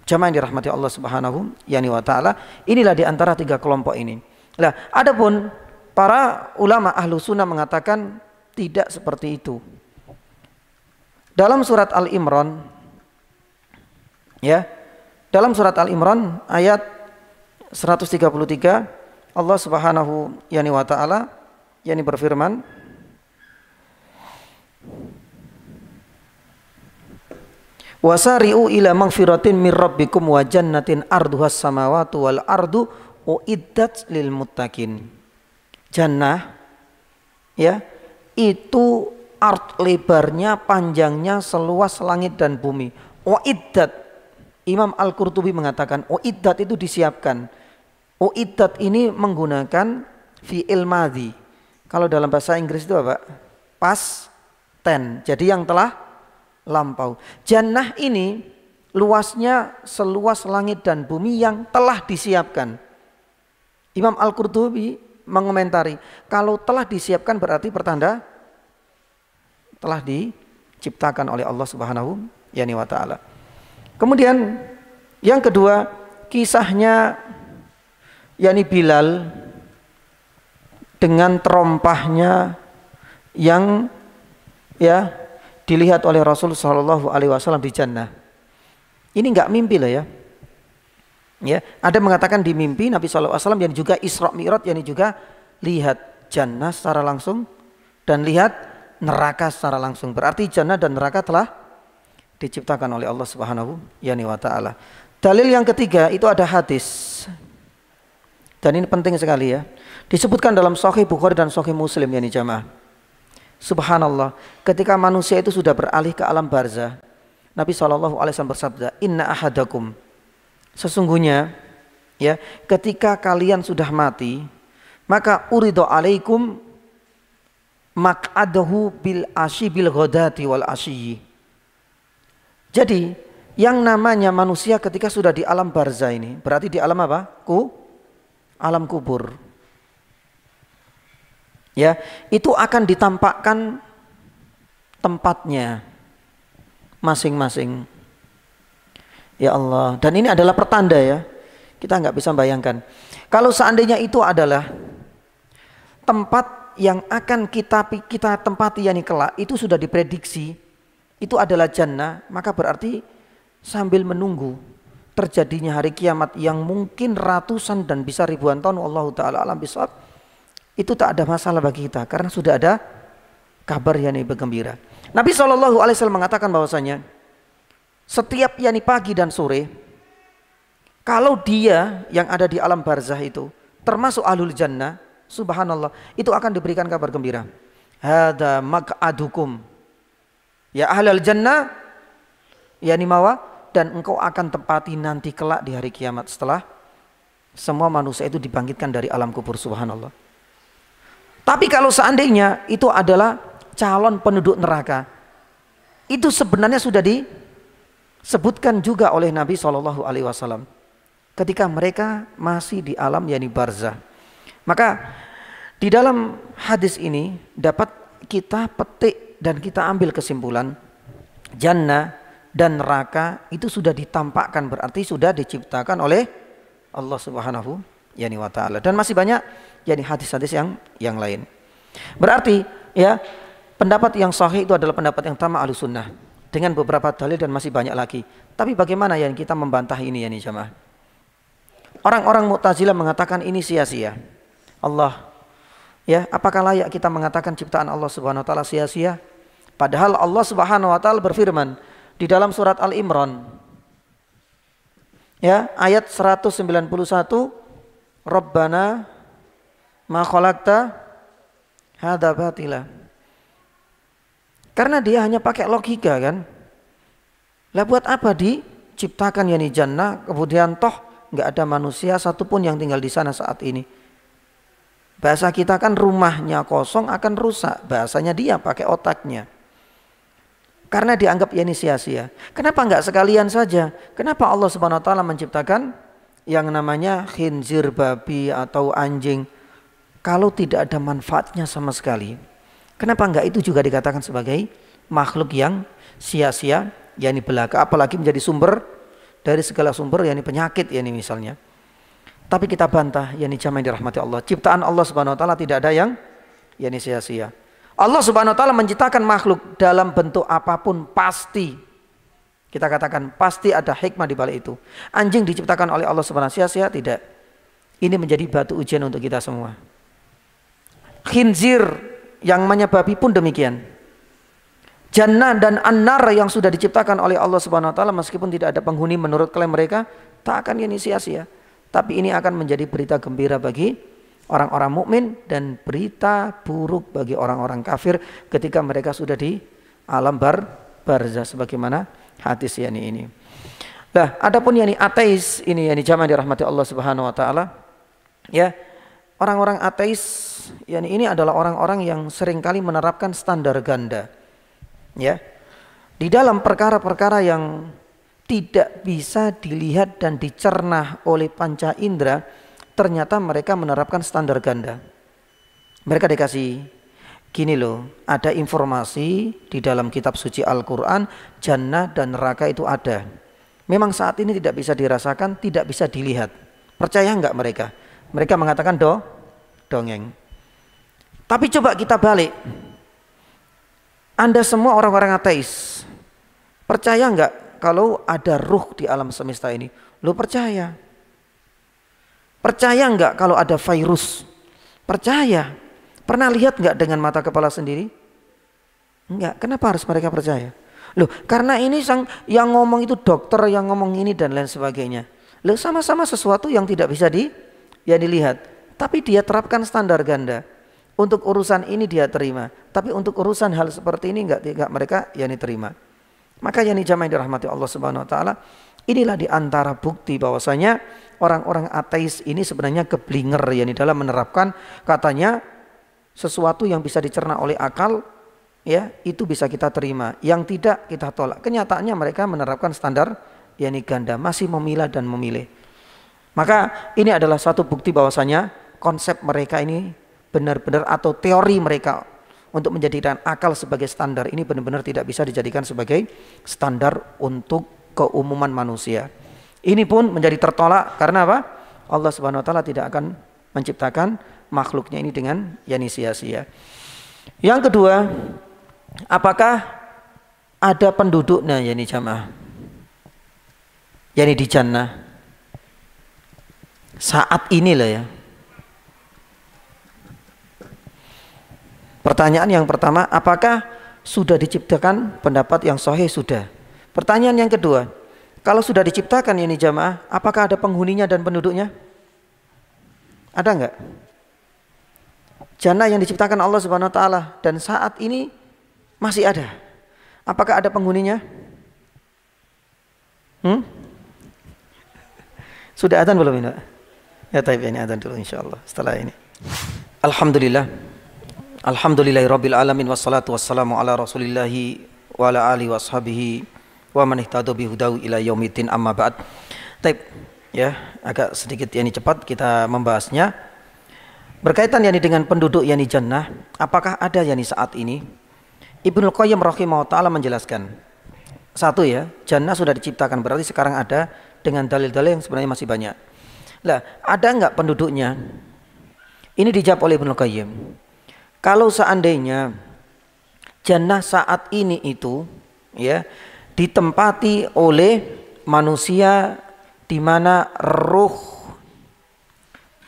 Jamaah yang dirahmati Allah Subhanahu wa taala. Inilah di antara tiga kelompok ini. Nah, adapun para ulama ahlu sunnah mengatakan tidak seperti itu. Dalam surat Al-Imran, ya, dalam surat Al-Imran ayat 133 Allah Subhanahu wa taala yani berfirman, wasari'u ila magfiratin mir rabbikum wa jannatin arduhas samawati wal ardu uiddat lil muttaqin. Jannah, ya, itu lebarnya, panjangnya seluas langit dan bumi. Uiddat, Imam Al-Qurtubi mengatakan uiddat itu disiapkan. Uiddat ini menggunakan fi'il madhi. Kalau dalam bahasa Inggris itu apa? Past tense. Jadi yang telah lampau. Jannah ini luasnya seluas langit dan bumi yang telah disiapkan. Imam Al-Qurtubi mengomentari, kalau telah disiapkan berarti pertanda telah diciptakan oleh Allah Subhanahu wa taala. Kemudian yang kedua, kisahnya yani Bilal dengan terompahnya yang ya dilihat oleh Rasul Shallallahu Alaihi Wasallam di jannah. Ini nggak mimpi loh ya. Ya, ada mengatakan di mimpi Nabi Shallallahu Alaihi Wasallam, yang juga Isra Mi'raj, yang juga lihat jannah secara langsung dan lihat neraka secara langsung. Berarti jannah dan neraka telah diciptakan oleh Allah Subhanahu wa taala. Dalil yang ketiga itu ada hadis. Dan ini penting sekali ya. Disebutkan dalam Sahih Bukhari dan Sahih Muslim ya jamaah. Subhanallah, ketika manusia itu sudah beralih ke alam barzah, Nabi Shallallahu Alaihi Wasallam bersabda, Inna ahadakum, sesungguhnya ya, ketika kalian sudah mati, maka urido alaikum mak'adahu bil ashi bil ghodati wal ashiyi. Jadi yang namanya manusia ketika sudah di alam barzah ini, berarti di alam apa? Alam kubur. Ya, itu akan ditampakkan tempatnya masing-masing. Ya Allah, dan ini adalah pertanda ya. Kita nggak bisa bayangkan. Kalau seandainya itu adalah tempat yang akan kita tempati yakni kelak, itu sudah diprediksi, itu adalah jannah, maka berarti sambil menunggu terjadinya hari kiamat yang mungkin ratusan dan bisa ribuan tahun, Allah Ta'ala alam bisawab, itu tak ada masalah bagi kita karena sudah ada kabar yang bergembira. Nabi SAW mengatakan bahwasanya setiap yani pagi dan sore, kalau dia yang ada di alam barzah itu termasuk ahlul jannah, subhanallah, itu akan diberikan kabar gembira. Hada maq'adukum ya ahlul jannah, yani mawa, dan engkau akan tempati nanti kelak di hari kiamat setelah semua manusia itu dibangkitkan dari alam kubur, subhanallah. Tapi kalau seandainya itu adalah calon penduduk neraka, itu sebenarnya sudah disebutkan juga oleh Nabi Shallallahu Alaihi Wasallam ketika mereka masih di alam yani barzah. Maka di dalam hadis ini dapat kita petik dan kita ambil kesimpulan, jannah dan neraka itu sudah ditampakkan, berarti sudah diciptakan oleh Allah Subhanahu wa taala. Dan masih banyak yani hadis-hadis yang lain. Berarti ya, pendapat yang sahih itu adalah pendapat yang utama Ahlussunnah dengan beberapa dalil dan masih banyak lagi. Tapi bagaimana yang kita membantah ini yani jamaah? Orang-orang Mu'tazilah mengatakan ini sia-sia. Allah, ya, apakah layak kita mengatakan ciptaan Allah Subhanahu wa taala sia-sia? Padahal Allah Subhanahu wa taala berfirman di dalam surat Al-Imran, ya, ayat 191, Rabbana ma khalaqta hadza batila. Karena dia hanya pakai logika kan. Lah buat apa diciptakan yani jannah, kemudian toh nggak ada manusia satupun yang tinggal di sana saat ini. Bahasa kita kan rumahnya kosong akan rusak. Bahasanya dia pakai otaknya. Karena dianggap yani sia-sia. Kenapa nggak sekalian saja? Kenapa Allah Subhanahu wa taala menciptakan yang namanya khinzir, babi atau anjing, kalau tidak ada manfaatnya sama sekali? Kenapa enggak itu juga dikatakan sebagai makhluk yang sia-sia, yakni belaka, apalagi menjadi sumber dari segala sumber, yakni penyakit, yakni misalnya. Tapi kita bantah, yakni jamaah yang dirahmati Allah, ciptaan Allah Subhanahu wa taala tidak ada yang yakni sia-sia. Allah Subhanahu wa taala menciptakan makhluk dalam bentuk apapun pasti, kita katakan pasti ada hikmah di balik itu. Anjing diciptakan oleh Allah Subhanahu wa taala sia-sia? Tidak. Ini menjadi batu ujian untuk kita semua. Khinzir yang namanya babi pun demikian. Jannah dan an-nar yang sudah diciptakan oleh Allah Subhanahu wa taala, meskipun tidak ada penghuni menurut klaim mereka, tak akan ini sia-sia. Tapi ini akan menjadi berita gembira bagi orang-orang mukmin dan berita buruk bagi orang-orang kafir ketika mereka sudah di alam barzah, sebagaimana hadis yani ini. Nah, adapun yani ateis ini yani jamaah dirahmati Allah Subhanahu wa taala, ya, orang-orang ateis yani ini adalah orang-orang yang seringkali menerapkan standar ganda. Ya. Di dalam perkara-perkara yang tidak bisa dilihat dan dicerna oleh panca indera, ternyata mereka menerapkan standar ganda. Mereka dikasih gini loh, ada informasi di dalam kitab suci Al-Quran, jannah dan neraka itu ada. Memang saat ini tidak bisa dirasakan, tidak bisa dilihat. Percaya enggak mereka? Mereka mengatakan dongeng. Tapi coba kita balik. Anda semua orang-orang ateis, percaya nggak kalau ada ruh di alam semesta ini? Lo percaya. Percaya nggak kalau ada virus? Percaya. Pernah lihat nggak dengan mata kepala sendiri? Enggak. Kenapa harus mereka percaya? Loh, karena ini yang ngomong itu dokter, yang ngomong ini dan lain sebagainya. Loh, sama-sama sesuatu yang tidak bisa dilihat. Tapi dia terapkan standar ganda. Untuk urusan ini dia terima. Tapi untuk urusan hal seperti ini enggak mereka terima. Maka jamaah yang dirahmati Allah Subhanahu wa taala, inilah di antara bukti bahwasanya orang-orang ateis ini sebenarnya keblinger dalam menerapkan katanya sesuatu yang bisa dicerna oleh akal itu bisa kita terima, yang tidak kita tolak. Kenyataannya mereka menerapkan standar ganda, masih memilah dan memilih. Maka ini adalah satu bukti bahwasanya konsep mereka ini benar-benar, atau teori mereka untuk menjadikan akal sebagai standar ini benar-benar tidak bisa dijadikan sebagai standar untuk keumuman manusia. Ini pun menjadi tertolak karena apa? Allah Subhanahu wa taala tidak akan menciptakan makhluknya ini dengan sia-sia. Yang kedua, apakah ada penduduknya jamaah? Di jannah saat ini lah ya. Pertanyaan yang pertama, apakah sudah diciptakan? Pendapat yang sahih sudah. Pertanyaan yang kedua, kalau sudah diciptakan jamaah, apakah ada penghuninya dan penduduknya? Ada enggak? Jannah yang diciptakan Allah Subhanahu wa taala dan saat ini masih ada. Apakah ada penghuninya? Sudah adzan belum ini? Ya taib, ini adzan dulu insyaallah setelah ini. Alhamdulillahirabbil alamin, wassalatu wassalamu ala rasulillahi wa ala alihi washabihi wa man ihtada bihudahu ila yaumiddin, amma ba'd. Taib, ya, agak sedikit cepat kita membahasnya. Berkaitan dengan penduduk jannah, apakah ada saat ini? Ibnu Qayyim rahimahullah taala menjelaskan. Satu jannah sudah diciptakan, berarti sekarang ada dengan dalil-dalil yang sebenarnya masih banyak. Lah, ada enggak penduduknya? Ini dijawab oleh Ibnu Qayyim. Kalau seandainya jannah saat ini itu ditempati oleh manusia di mana ruh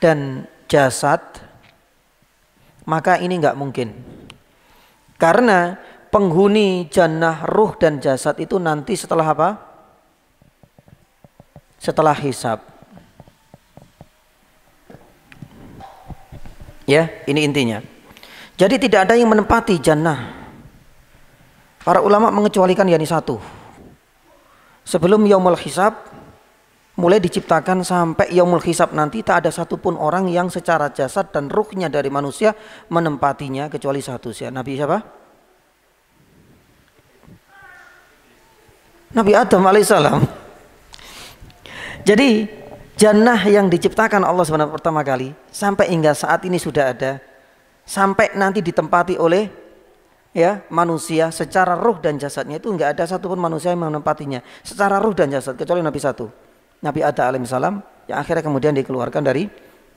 dan jasad, maka ini enggak mungkin. Karena penghuni jannah ruh dan jasad itu nanti setelah apa? Setelah hisab. Ya, ini intinya. Jadi tidak ada yang menempati jannah. Para ulama mengecualikan satu. Sebelum yaumul hisab, mulai diciptakan sampai yaumul hisab nanti, tak ada satupun orang yang secara jasad dan ruhnya dari manusia menempatinya kecuali satu. Nabi siapa? Nabi Adam alaihissalam. Jadi jannah yang diciptakan Allah SWT pertama kali sampai hingga saat ini sudah ada, sampai nanti ditempati oleh manusia secara ruh dan jasadnya, itu enggak ada satupun manusia yang menempatinya secara ruh dan jasad kecuali Nabi satu, Nabi Adam alaihissalam, yang akhirnya kemudian dikeluarkan dari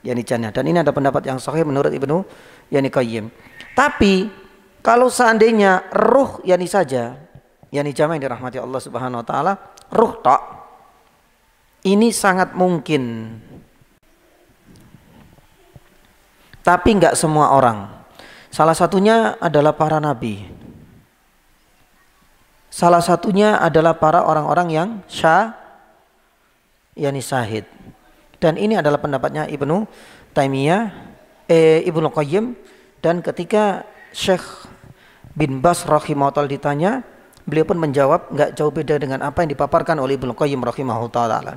jannah. Dan ini ada pendapat yang sahih menurut Ibnu Qayyim. Tapi kalau seandainya ruh saja, jamaah yang dirahmati Allah Subhanahu wa taala, ruh tak, ini sangat mungkin. Tapi enggak semua orang. Salah satunya adalah para nabi. Salah satunya adalah para orang-orang yang syahid. Dan ini adalah pendapatnya Ibnu Qayyim. Dan ketika Syekh bin Bas rahimahullah ditanya, beliau pun menjawab enggak jauh beda dengan apa yang dipaparkan oleh Ibnu Qayyim rahimahullah taala.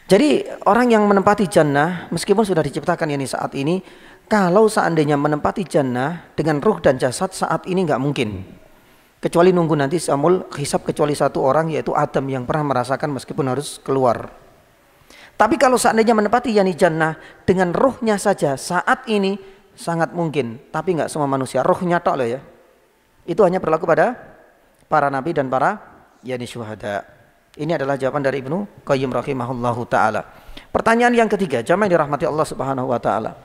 Jadi orang yang menempati jannah meskipun sudah diciptakan saat ini, kalau seandainya menempati jannah dengan ruh dan jasad saat ini enggak mungkin. Kecuali nunggu nanti yaumul hisab, kecuali satu orang yaitu Adam yang pernah merasakan meskipun harus keluar. Tapi kalau seandainya menempati jannah dengan ruhnya saja saat ini sangat mungkin. Tapi enggak semua manusia, ruhnya tok loh ya. Itu hanya berlaku pada para nabi dan para syuhada. Ini adalah jawaban dari Ibnu Qayyim rahimahullahu taala. Pertanyaan yang ketiga, jamaah yang dirahmati Allah Subhanahu wa taala.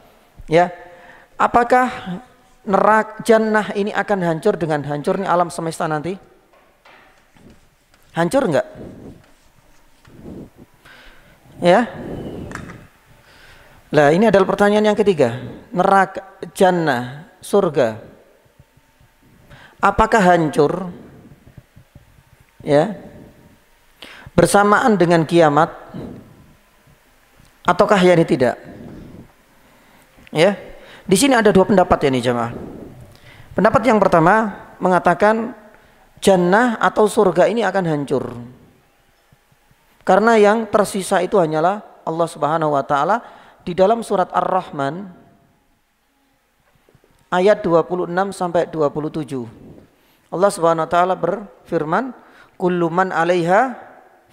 Ya. Apakah neraka jannah ini akan hancur dengan hancurnya alam semesta nanti? Hancur enggak? Ya. Lah ini adalah pertanyaan yang ketiga. Neraka, jannah, surga, apakah hancur? Ya. Bersamaan dengan kiamat ataukah ya ini tidak? Ya. Di sini ada dua pendapat ya nih jemaah. Pendapat yang pertama mengatakan jannah atau surga ini akan hancur. Karena yang tersisa itu hanyalah Allah Subhanahu wa taala di dalam surat Ar-Rahman ayat 26 sampai 27. Allah Subhanahu wa taala berfirman, "Kullu man 'alaiha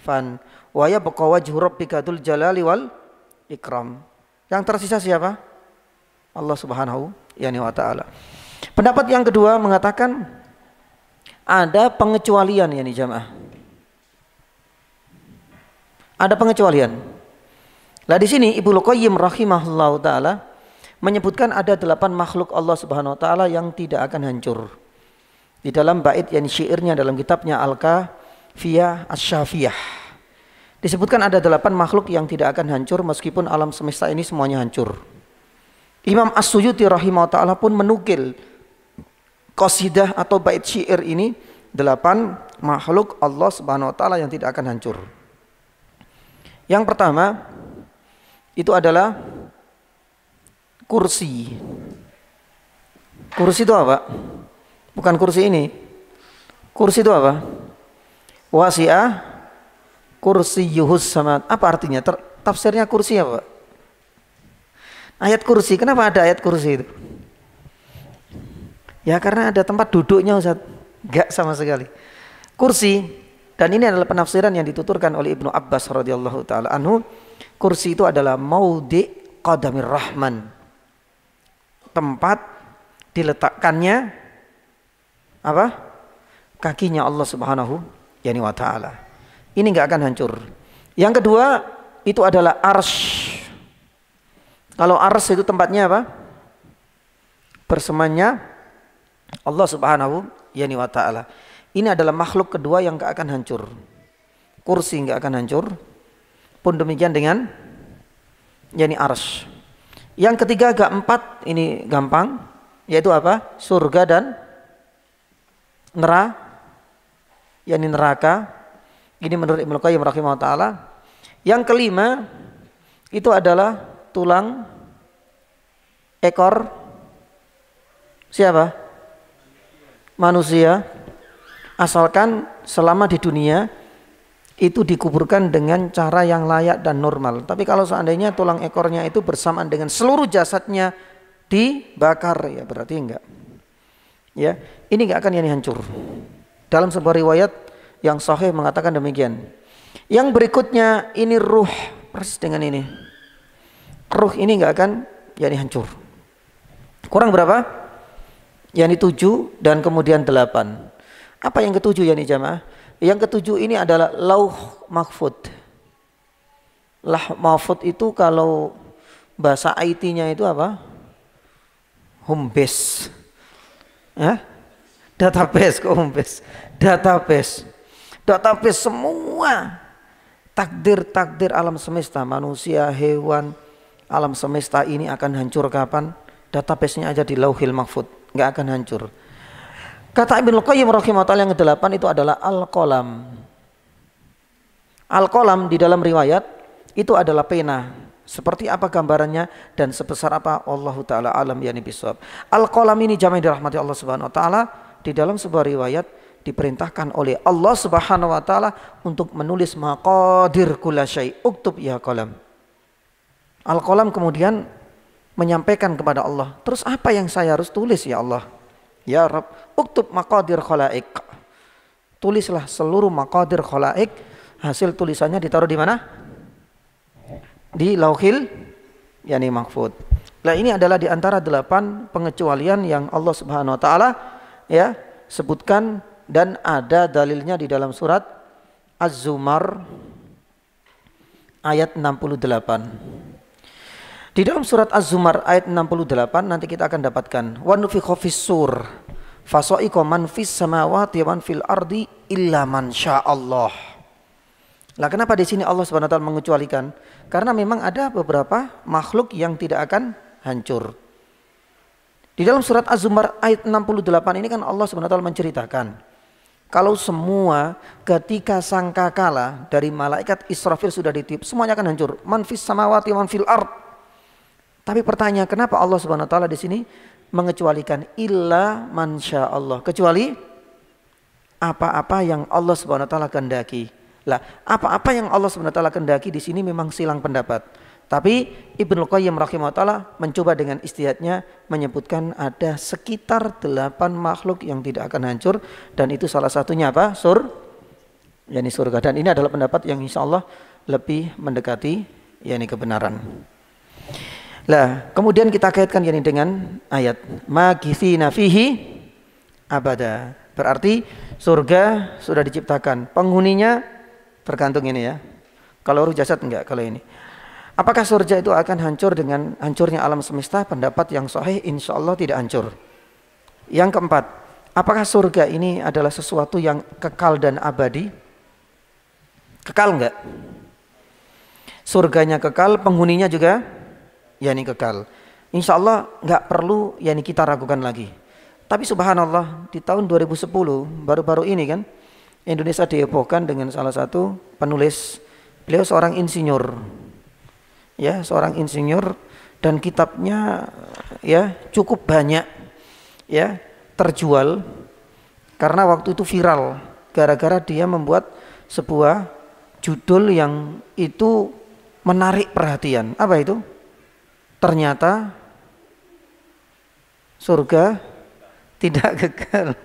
fan wa yabqa wajhu rabbika dzul jalali wal ikram." Yang tersisa siapa? Allah Subhanahu wa taala. Pendapat yang kedua mengatakan ada pengecualian ya nih jamaah. Ada pengecualian. Lah di sini Ibnu Qayyim rahimahullahu taala menyebutkan ada 8 makhluk Allah Subhanahu wa taala yang tidak akan hancur. Di dalam bait yang syairnya dalam kitabnya Al-Kafiyah Asy-Syafiyah disebutkan ada 8 makhluk yang tidak akan hancur meskipun alam semesta ini semuanya hancur. Imam As-Suyuti rahimahullah ta'ala pun menukil qasidah atau bait syair ini 8 makhluk Allah Subhanahu wa taala yang tidak akan hancur. Yang pertama itu adalah kursi. Kursi itu apa? Bukan kursi ini. Kursi itu apa? Wasi'ah kursiyuhus samad. Apa artinya? Tafsirnya kursi apa? Ayat kursi, kenapa ada ayat kursi itu? Ya karena ada tempat duduknya Ustaz. Enggak sama sekali. Kursi, dan ini adalah penafsiran yang dituturkan oleh Ibnu Abbas radhiyallahu taala anhu. Kursi itu adalah maudi qadamir rahman. Tempat diletakkannya apa? Kakinya Allah Subhanahu wa taala. Ini enggak akan hancur. Yang kedua itu adalah arsy. Kalau ars itu tempatnya apa? Bersemannya Allah Subhanahu wa taala. Ini adalah makhluk kedua yang enggak akan hancur. Kursi enggak akan hancur. Pun demikian dengan ars. Yang ketiga keempat ini gampang, yaitu apa? Surga dan neraka. Ini menurut Ibnu Qayyim rahimahullah taala. Yang kelima itu adalah tulang ekor siapa? Manusia, asalkan selama di dunia itu dikuburkan dengan cara yang layak dan normal. Tapi kalau seandainya tulang ekornya itu bersamaan dengan seluruh jasadnya dibakar, ya berarti enggak. Ya, ini enggak akan hancur. Dalam sebuah riwayat yang sahih mengatakan demikian. Yang berikutnya ini ruh, persis dengan ini. Ruh ini enggak akan hancur. Kurang berapa? Yang 7 dan kemudian 8. Apa yang ketujuh jamaah? Yang ketujuh ini adalah lauh mahfud. Lauh mahfud itu kalau bahasa IT-nya itu apa? Home base. Ya? Database kok home base. Database. Database semua takdir-takdir alam semesta, manusia, hewan, alam semesta ini akan hancur kapan? Database-nya aja di Lauhil Mahfud, nggak akan hancur. Kata Ibnu Qayyim rahimahullah yang ke-8 itu adalah al-qalam. Al-qalam di dalam riwayat itu adalah pena. Seperti apa gambarannya dan sebesar apa Allahu taala alam bisawab. Al-qalam ini jamaah dirahmati Allah Subhanahu wa taala di dalam sebuah riwayat diperintahkan oleh Allah Subhanahu wa taala untuk menulis maqadir kullasyai. Uktub ya qalam. Al-Qalam kemudian menyampaikan kepada Allah, terus apa yang saya harus tulis ya Allah? Ya Rabb, uktub maqadir khalaik. Tulislah seluruh maqadir khalaik. Hasil tulisannya ditaruh di mana? Di Lauhil Mahfud. Nah ini adalah di antara 8 pengecualian yang Allah Subhanahu wa taala sebutkan dan ada dalilnya di dalam surat Az-Zumar ayat 68. Di dalam surat Az-Zumar ayat 68 nanti kita akan dapatkan wa nufikha fis-sur fasa'iqa man fis samawati wa man fil ardi illa man sya'allah. Lah kenapa di sini Allah Subhanahu wa taala mengecualikan? Karena memang ada beberapa makhluk yang tidak akan hancur. Di dalam surat Az-Zumar ayat 68 ini kan Allah Subhanahu wa taala menceritakan kalau semua ketika sangkakala dari malaikat Israfil sudah ditiup, semuanya akan hancur. Man fis samawati wa man fil ard. Tapi pertanyaan, kenapa Allah Subhanahu wa taala di sini mengecualikan illa man sya'allah, kecuali apa-apa yang Allah Subhanahu wa taala kehendaki. Lah, apa-apa yang Allah Subhanahu wa taala kehendaki di sini memang silang pendapat. Tapi Ibnu Qayyim rahimahullah mencoba dengan istihadnya menyebutkan ada sekitar 8 makhluk yang tidak akan hancur, dan itu salah satunya apa? yakni surga. Dan ini adalah pendapat yang insyaallah lebih mendekati yakni kebenaran. Lah, kemudian kita kaitkan ini dengan ayat magithina fihi abada. Berarti surga sudah diciptakan, penghuninya tergantung ini ya. Kalau ruh jasad enggak, kalau ini. Apakah surga itu akan hancur dengan hancurnya alam semesta? Pendapat yang sahih insyaallah tidak hancur. Yang keempat, apakah surga ini adalah sesuatu yang kekal dan abadi? Kekal enggak? Surganya kekal, penghuninya juga yakni kekal. Insya Allah nggak perlu yakni kita ragukan lagi. Tapi subhanallah di tahun 2010 baru-baru ini kan Indonesia dihebohkan dengan salah satu penulis. Beliau seorang insinyur, ya seorang insinyur, dan kitabnya ya cukup banyak ya terjual karena waktu itu viral gara-gara dia membuat sebuah judul yang itu menarik perhatian. Apa itu? Ternyata surga tidak kekal.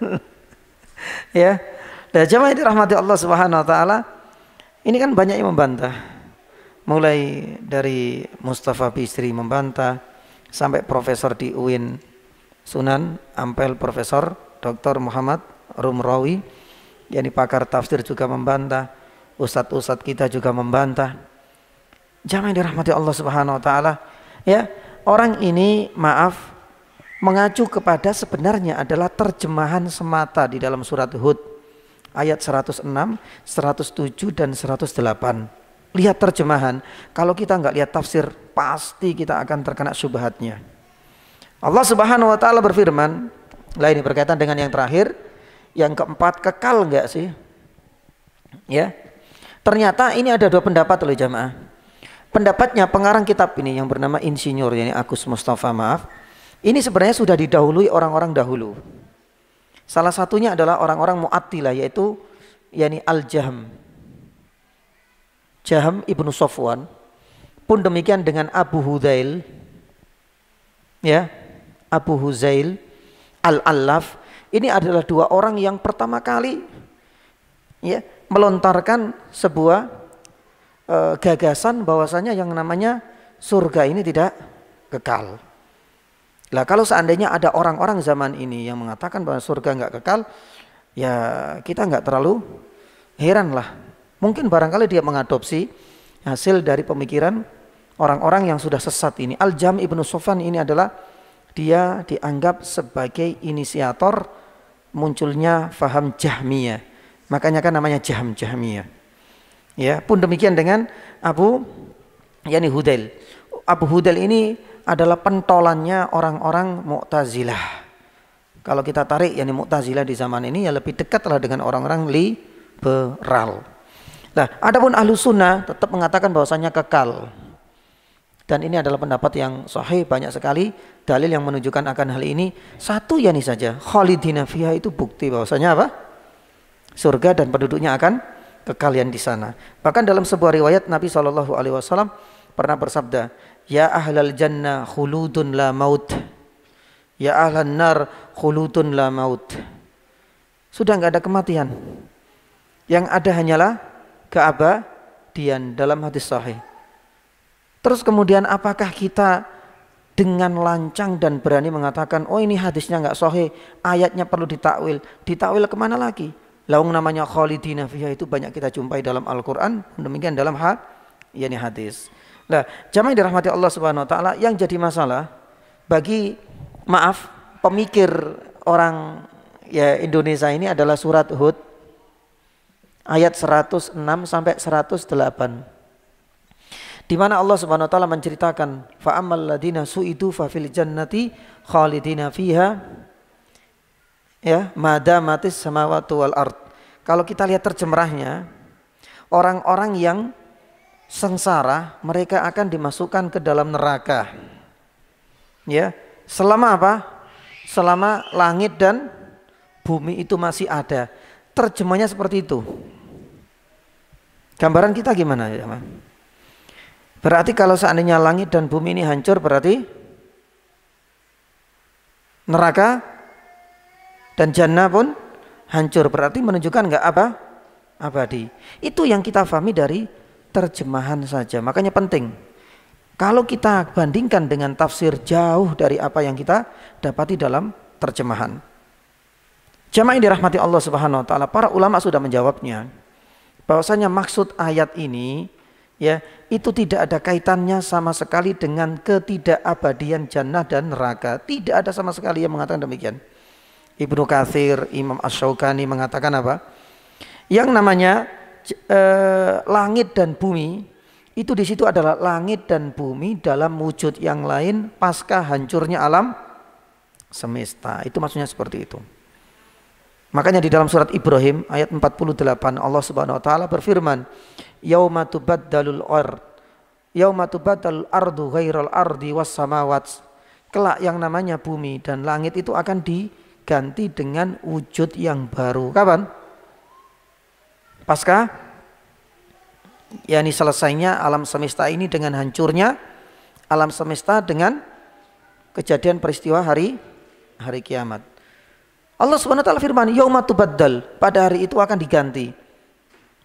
Ya. Dan jemaah dirahmati Allah Subhanahu wa taala, ini kan banyak yang membantah. Mulai dari Mustafa Bisri membantah sampai profesor di UIN Sunan Ampel, Profesor Dr. Muhammad Rumrawi, yakni pakar tafsir juga membantah. Ustadz-ustadz kita juga membantah. Jemaah dirahmati Allah Subhanahu wa taala, ya, orang ini maaf mengacu kepada sebenarnya adalah terjemahan semata di dalam surat Hud ayat 106, 107 dan 108. Lihat terjemahan. Kalau kita nggak lihat tafsir, pasti kita akan terkena syubhatnya. Allah Subhanahu wa taala berfirman, lah ini berkaitan dengan yang terakhir, yang keempat, kekal nggak sih? Ya. Ternyata ini ada dua pendapat oleh jamaah. Pendapatnya pengarang kitab ini yang bernama Insinyur, yakni Agus Mustafa, maaf. Ini sebenarnya sudah didahului orang-orang dahulu. Salah satunya adalah orang-orang Mu'attilah, yaitu yakni Al-Jahm, Jahm ibnu Safwan. Pun demikian dengan Abu Hudzail, ya, Abu Huzail Al-Allaf. Ini adalah dua orang yang pertama kali ya melontarkan sebuah gagasan bahwasanya yang namanya surga ini tidak kekal. Lah kalau seandainya ada orang-orang zaman ini yang mengatakan bahwa surga nggak kekal, ya kita nggak terlalu heran lah. Mungkin barangkali dia mengadopsi hasil dari pemikiran orang-orang yang sudah sesat ini. Al-Jam ibnu Safwan ini adalah dia dianggap sebagai inisiator munculnya faham Jahmiyah. Makanya kan namanya Jahmiyah. Ya, pun demikian dengan Abu yakni Hudzail. Abu Hudzail ini adalah pentolannya orang-orang Mu'tazilah. Kalau kita tarik yakni Mu'tazilah di zaman ini ya lebih dekatlah dengan orang-orang liberal. Nah, adapun Ahlus Sunnah tetap mengatakan bahwasanya kekal. Dan ini adalah pendapat yang sahih, banyak sekali dalil yang menunjukkan akan hal ini. Satu yakni saja, khalidina fiha, itu bukti bahwasanya apa? Surga dan penduduknya akan kekalian di sana. Bahkan dalam sebuah riwayat Nabi SAW pernah bersabda, ya ahlal jannah khuludun la maut, ya ahlan nar khuludun la maut. Sudah nggak ada kematian, yang ada hanyalah keabadian, dalam hadis sahih. Terus kemudian apakah kita dengan lancang dan berani mengatakan, oh ini hadisnya nggak sahih, ayatnya perlu ditakwil. Ditakwil kemana lagi? Laung namanya khalidina fiha itu banyak kita jumpai dalam Al-Quran, demikian dalam yakni hadis. Nah, jamaah yang dirahmati Allah Subhanahu wa taala, yang jadi masalah bagi pemikir orang ya Indonesia ini adalah surat Hud ayat 106 sampai 108. Di mana Allah Subhanahu wa taala menceritakan fa ammal ladina su'idu fa fil jannati khalidina fiha ya madamatis samawati wal ard. Kalau kita lihat terjemahnya, orang-orang yang sengsara mereka akan dimasukkan ke dalam neraka. Ya, selama apa? Selama langit dan bumi itu masih ada. Terjemahnya seperti itu. Gambaran kita gimana ya, Mas? Berarti kalau seandainya langit dan bumi ini hancur, berarti neraka dan jannah pun hancur. Berarti menunjukkan enggak apa? Abadi. Itu yang kita pahami dari terjemahan saja. Makanya penting. Kalau kita bandingkan dengan tafsir jauh dari apa yang kita dapati dalam terjemahan. Jamaah yang dirahmati Allah Subhanahu wa taala, para ulama sudah menjawabnya. Bahwasanya maksud ayat ini ya, itu tidak ada kaitannya sama sekali dengan ketidakabadian jannah dan neraka. Tidak ada sama sekali yang mengatakan demikian. Ibnu Katsir, Imam Asy-Syaukani mengatakan apa? Yang namanya langit dan bumi itu di situ adalah langit dan bumi dalam wujud yang lain pasca hancurnya alam semesta. Itu maksudnya seperti itu. Makanya di dalam surat Ibrahim ayat 48 Allah Subhanahu wa taala berfirman, "Yauma tubaddalul ard, yauma tubaddalul ardu ghairal ardi was samawat." Kelak yang namanya bumi dan langit itu akan diganti dengan wujud yang baru. Kapan? Pasca yakni selesainya alam semesta ini dengan hancurnya alam semesta dengan kejadian peristiwa hari kiamat. Allah Subhanahu wa taala firman, "Yauma tubaddal," pada hari itu akan diganti.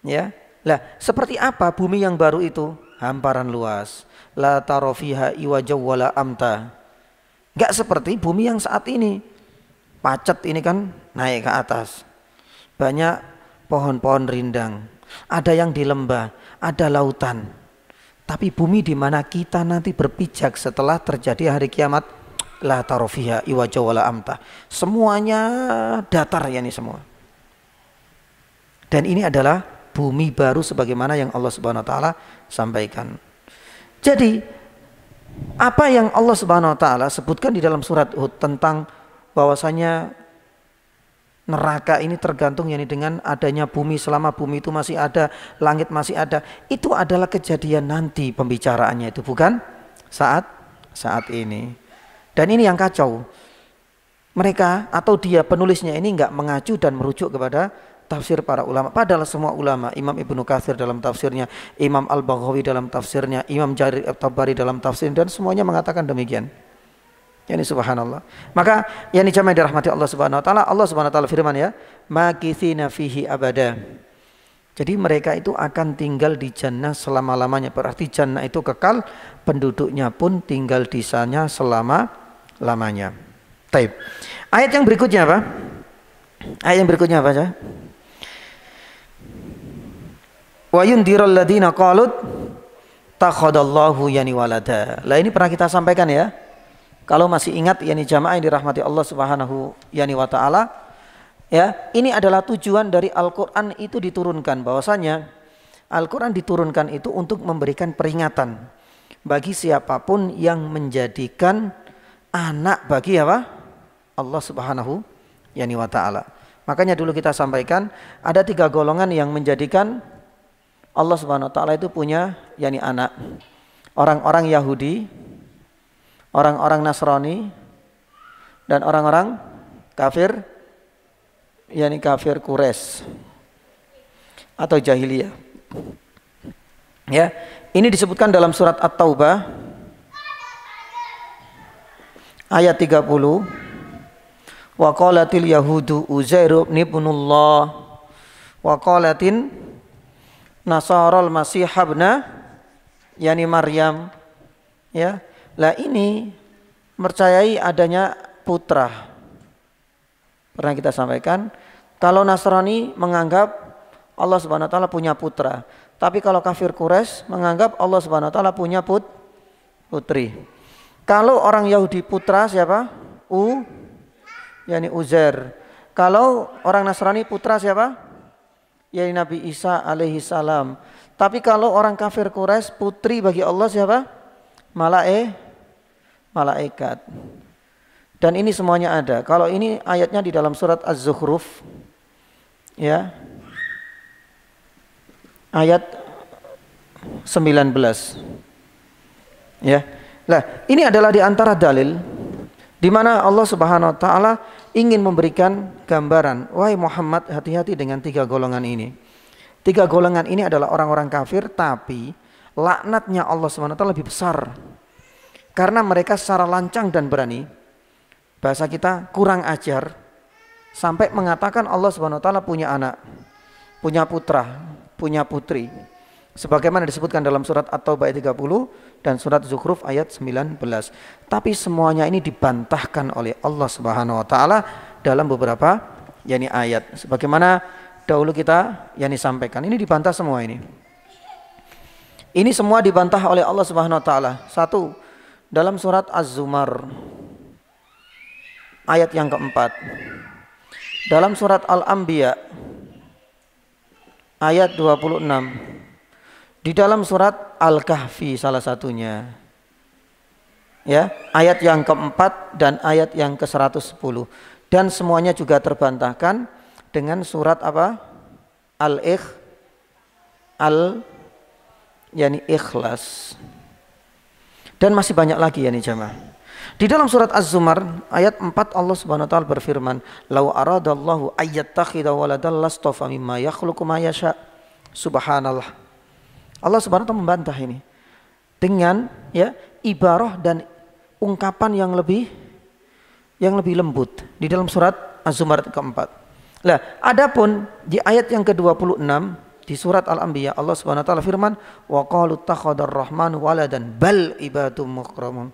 Ya. Lah, seperti apa bumi yang baru itu? Hamparan luas. La tara fiha iwaja wala amta. Enggak seperti bumi yang saat ini. Pacet ini kan naik ke atas. Banyak pohon-pohon rindang. Ada yang di lembah, ada lautan. Tapi bumi di mana kita nanti berpijak setelah terjadi hari kiamat, la tarofiha iwaja wala amta. Semuanya datar ya ini semua. Dan ini adalah bumi baru sebagaimana yang Allah Subhanahu wa taala sampaikan. Jadi apa yang Allah Subhanahu wa taala sebutkan di dalam surat Hud tentang bahwasanya neraka ini tergantung yakni dengan adanya bumi, selama bumi itu masih ada, langit masih ada, itu adalah kejadian nanti pembicaraannya, itu bukan saat ini. Dan ini yang kacau. Mereka atau dia penulisnya ini enggak mengacu dan merujuk kepada tafsir para ulama. Padahal semua ulama, Imam Ibnu Katsir dalam tafsirnya, Imam Al-Baghawi dalam tafsirnya, Imam Jarir At-Tabari dalam tafsirnya, dan semuanya mengatakan demikian. Yani subhanallah. Maka yani jamaah dirahmati Allah Subhanahu wa taala, Allah Subhanahu wa taala firman ya, "Makitsina fihi abada." Jadi mereka itu akan tinggal di jannah selama-lamanya. Berarti jannah itu kekal, penduduknya pun tinggal di sana selama-lamanya. Taib. Ayat yang berikutnya apa? Ayat yang berikutnya apa saja? Wa yundirul ladzina qalut takhadallahu yani walada. Lah ini pernah kita sampaikan ya. Kalau masih ingat yani jamaah yang dirahmati Allah Subhanahu yani wa taala, ya, ini adalah tujuan dari Al-Qur'an itu diturunkan, bahwasanya Al-Qur'an diturunkan itu untuk memberikan peringatan bagi siapapun yang menjadikan anak bagi apa? Allah Subhanahu yani wa taala. Makanya dulu kita sampaikan ada 3 golongan yang menjadikan Allah Subhanahu wa taala itu punya yani anak. Orang-orang Yahudi, orang-orang Nasrani, dan orang-orang kafir, yakni kafir Quraisy atau jahiliyah. Ya, ini disebutkan dalam surat At-Taubah ayat 30. Wa qalatil yahudu Uzairu ibnullah wa qalatin nasaral masih ibna yakni Maryam. Ya. Lah ini percayai adanya putra. Pernah kita sampaikan, kalau Nasrani menganggap Allah Subhanahu wa taala punya putra. Tapi kalau kafir Quraisy menganggap Allah Subhanahu wa taala punya putri. Kalau orang Yahudi putra siapa? Yani Uzair. Kalau orang Nasrani putra siapa? Yani Nabi Isa alaihi salam. Tapi kalau orang kafir Quraisy putri bagi Allah siapa? Malaikat. Dan ini semuanya ada. Kalau ini ayatnya di dalam surat Az-Zukhruf, ya, ayat 19. Ya. Nah, ini adalah di antara dalil di mana Allah Subhanahu wa taala ingin memberikan gambaran, wahai Muhammad, hati-hati dengan 3 golongan ini. 3 golongan ini adalah orang-orang kafir, tapi laknatnya Allah Subhanahu wa taala lebih besar. Karena mereka secara lancang dan berani, bahasa kita kurang ajar, sampai mengatakan Allah Subhanahu wa taala punya anak, punya putra, punya putri. Sebagaimana disebutkan dalam surat At-Taubah ayat 30 dan surat Zukhruf ayat 19. Tapi semuanya ini dibantahkan oleh Allah Subhanahu wa taala dalam beberapa ayat. Sebagaimana dahulu kita sampaikan, ini dibantah semua ini. Ini semua dibantah oleh Allah Subhanahu wa taala. 1, dalam surat Az-Zumar ayat yang keempat. Dalam surat Al-Anbiya ayat 26. Di dalam surat Al-Kahfi salah satunya. Ya, ayat yang keempat dan ayat yang ke-110. Dan semuanya juga terbantahkan dengan surat apa? Ikhlas. Dan masih banyak lagi jamaah. Di dalam surat Az-Zumar ayat 4 Allah Subhanahu wa taala berfirman, "Lau aradallahu ayyattakhidha waladan lastafa mimma yakhluqu ma yasha." Subhanallah. Allah Subhanahu wa taala membantah ini dengan ibarah dan ungkapan yang lebih lembut di dalam surat Az-Zumar keempat. Nah, adapun di ayat yang ke-26 di surat Al-Anbiya Allah Subhanahu wa taala firman, "Wa qalu takhadar rahmanu waladan bal ibadum mukramun."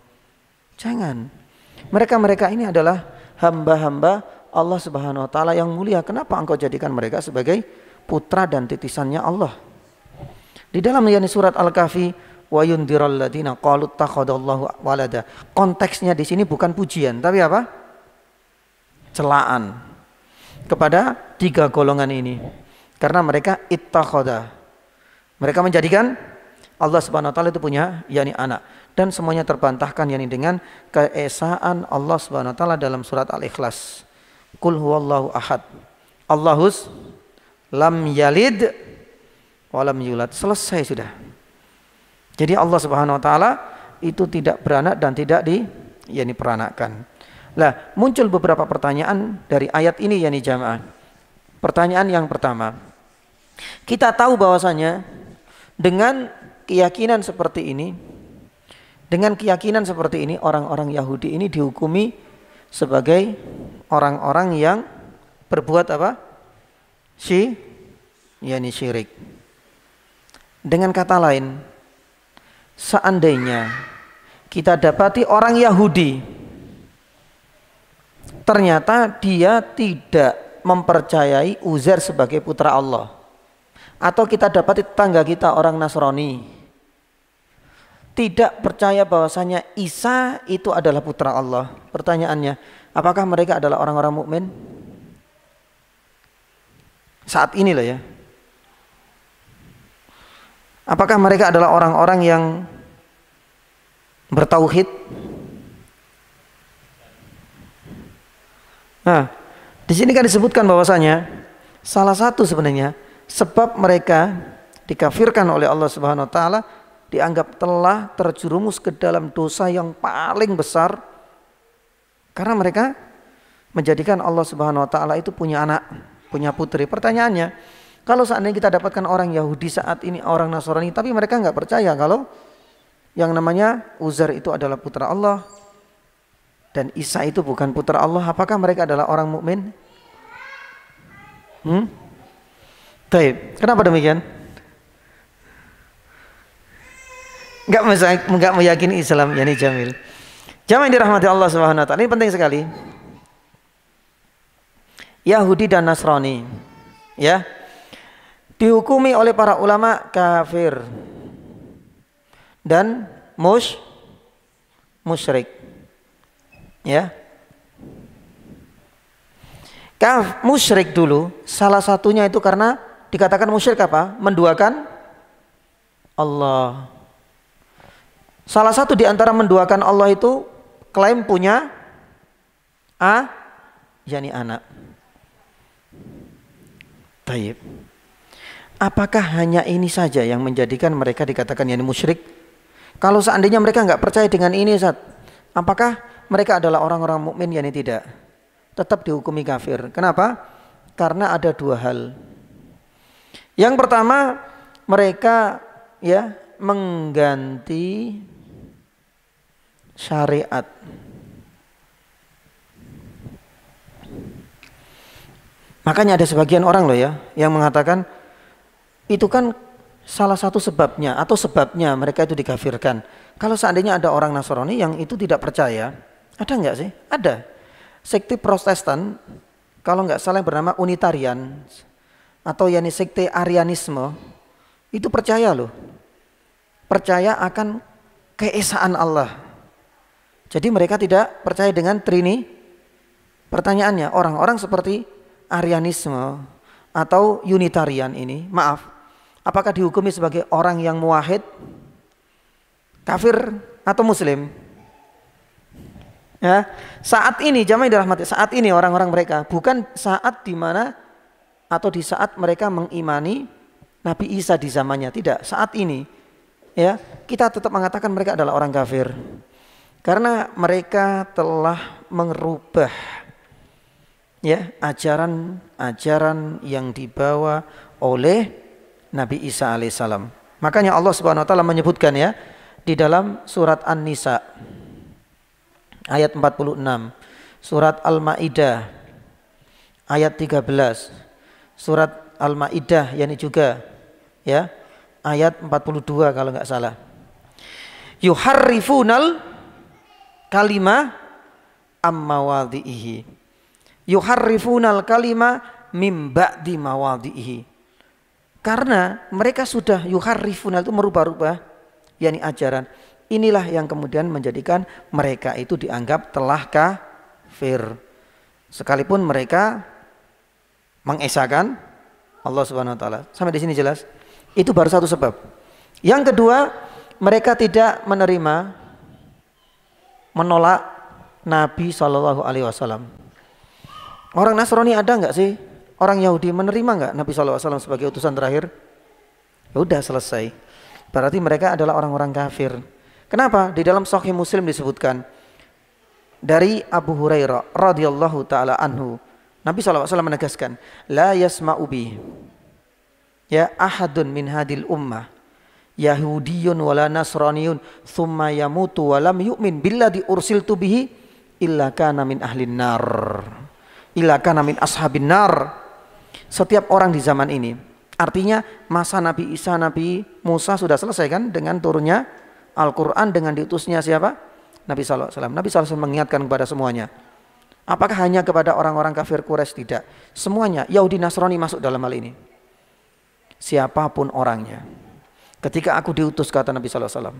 Jangan. Mereka ini adalah hamba-hamba Allah Subhanahu wa taala yang mulia. Kenapa engkau jadikan mereka sebagai putra dan titisannya Allah? Di dalam surat Al-Kahfi, wa yundiral ladina qalu takhadallahu walada. Konteksnya di sini bukan pujian, tapi apa? Celaan kepada 3 golongan ini. Karena mereka ittakhadha. Mereka menjadikan Allah Subhanahu wa taala itu punya anak, dan semuanya terbantahkan dengan keesaan Allah Subhanahu wa taala dalam surat Al-Ikhlas. Qul huwallahu ahad. Allahus lam yalid walam yulad. Selesai sudah. Jadi Allah Subhanahu wa taala itu tidak beranak dan tidak diperanakkan. Nah, muncul beberapa pertanyaan dari ayat ini jamaah. Pertanyaan yang pertama, kita tahu bahwasanya dengan keyakinan seperti ini, orang-orang Yahudi ini dihukumi sebagai orang-orang yang berbuat apa? Syirik. Dengan kata lain, seandainya kita dapati orang Yahudi ternyata dia tidak mempercayai Uzair sebagai putra Allah, atau kita dapati tetangga kita orang Nasrani tidak percaya bahwasanya Isa itu adalah putra Allah, pertanyaannya, apakah mereka adalah orang-orang mukmin? Saat ini ya. Apakah mereka adalah orang-orang yang bertauhid? Nah, di sini kan disebutkan bahwasanya salah satu sebenarnya sebab mereka dikafirkan oleh Allah Subhanahu wa taala, dianggap telah terjerumus ke dalam dosa yang paling besar, karena mereka menjadikan Allah Subhanahu wa taala itu punya anak, punya putri. Pertanyaannya, kalau seandainya kita dapatkan orang Yahudi saat ini, orang Nasrani, tapi mereka nggak percaya kalau yang namanya Uzair itu adalah putra Allah dan Isa itu bukan putra Allah, apakah mereka adalah orang mukmin? Baik, kenapa demikian? Nggak meyakini Islam, Jamil. Jamaah yang dirahmati Allah Subhanahu wa taala, ini penting sekali. Yahudi dan Nasrani, ya. dihukumi oleh para ulama kafir dan musyrik. Ya. Musyrik dulu, salah satunya itu karena dikatakan musyrik apa? Menduakan Allah. Salah satu di antara menduakan Allah itu klaim punya yakni anak. Taib. Apakah hanya ini saja yang menjadikan mereka dikatakan yakni musyrik? Kalau seandainya mereka nggak percaya dengan ini, Ustaz, apakah mereka adalah orang-orang mukmin? Yakni tidak. Tetap dihukumi kafir. Kenapa? Karena ada dua hal. Yang pertama, mereka ya mengganti syariat. Makanya ada sebagian orang loh ya yang mengatakan itu kan salah satu sebabnya atau sebabnya mereka itu dikafirkan. Kalau seandainya ada orang Nasrani yang itu tidak percaya, ada nggak sih? Ada. Sekte Protestan, kalau nggak salah bernama Unitarian atau yakni sekte Arianisme, itu percaya loh, percaya akan keesaan Allah. Jadi mereka tidak percaya dengan Trini. Pertanyaannya, orang-orang seperti Arianisme atau Unitarian ini, maaf, apakah dihukumi sebagai orang yang muwahhid, kafir atau muslim? Ya, saat ini jamaah yang dirahmati, saat ini orang-orang mereka bukan saat di mana atau di saat mereka mengimani Nabi Isa di zamannya, tidak. Saat ini ya, kita tetap mengatakan mereka adalah orang kafir. Karena mereka telah merubah ya ajaran-ajaran yang dibawa oleh Nabi Isa alaihissalam. Makanya Allah Subhanahu wa taala menyebutkan ya di dalam surat An-Nisa ayat 46, surat Al-Maidah ayat 13, surat Al-Maidah yakni juga ya ayat 42 kalau nggak salah. Yuharrifunal kalima ammawadhihi. Yuharrifunal kalima mim ba'di mawadhihi. Karena mereka sudah yuharrifunal itu merubah-rubah yakni ajaran. Inilah yang kemudian menjadikan mereka itu dianggap telah kafir. Sekalipun mereka mengesahkan Allah Subhanahu wa taala. Sampai di sini jelas? Itu baru satu sebab. Yang kedua, mereka tidak menolak Nabi Shallallahu alaihi wasallam. Orang Nasrani ada enggak sih? Orang Yahudi menerima enggak Nabi Shallallahu alaihi wasallam sebagai utusan terakhir? Ya udah selesai. Berarti mereka adalah orang-orang kafir. Kenapa? Di dalam Sahih Muslim disebutkan dari Abu Hurairah radhiyallahu taala anhu, Nabi SAW menegaskan, la yasma'u bi ya ahadun min hadil ummah Yahudiyun wala Nasraniyun thumma yamutu walam yu'min billadhi ursiltu bihi illa kana min ahlin nar, illa kana min ashabin nar. Setiap orang di zaman ini, artinya masa Nabi Isa, Nabi Musa sudah selesai kan dengan turunnya Al-Quran, dengan diutusnya siapa? Nabi SAW. Nabi SAW mengingatkan kepada semuanya. Apakah hanya kepada orang-orang kafir Quraisy? Tidak. Semuanya, Yahudi Nasrani masuk dalam hal ini. Siapapun orangnya. Ketika aku diutus, kata Nabi SAW,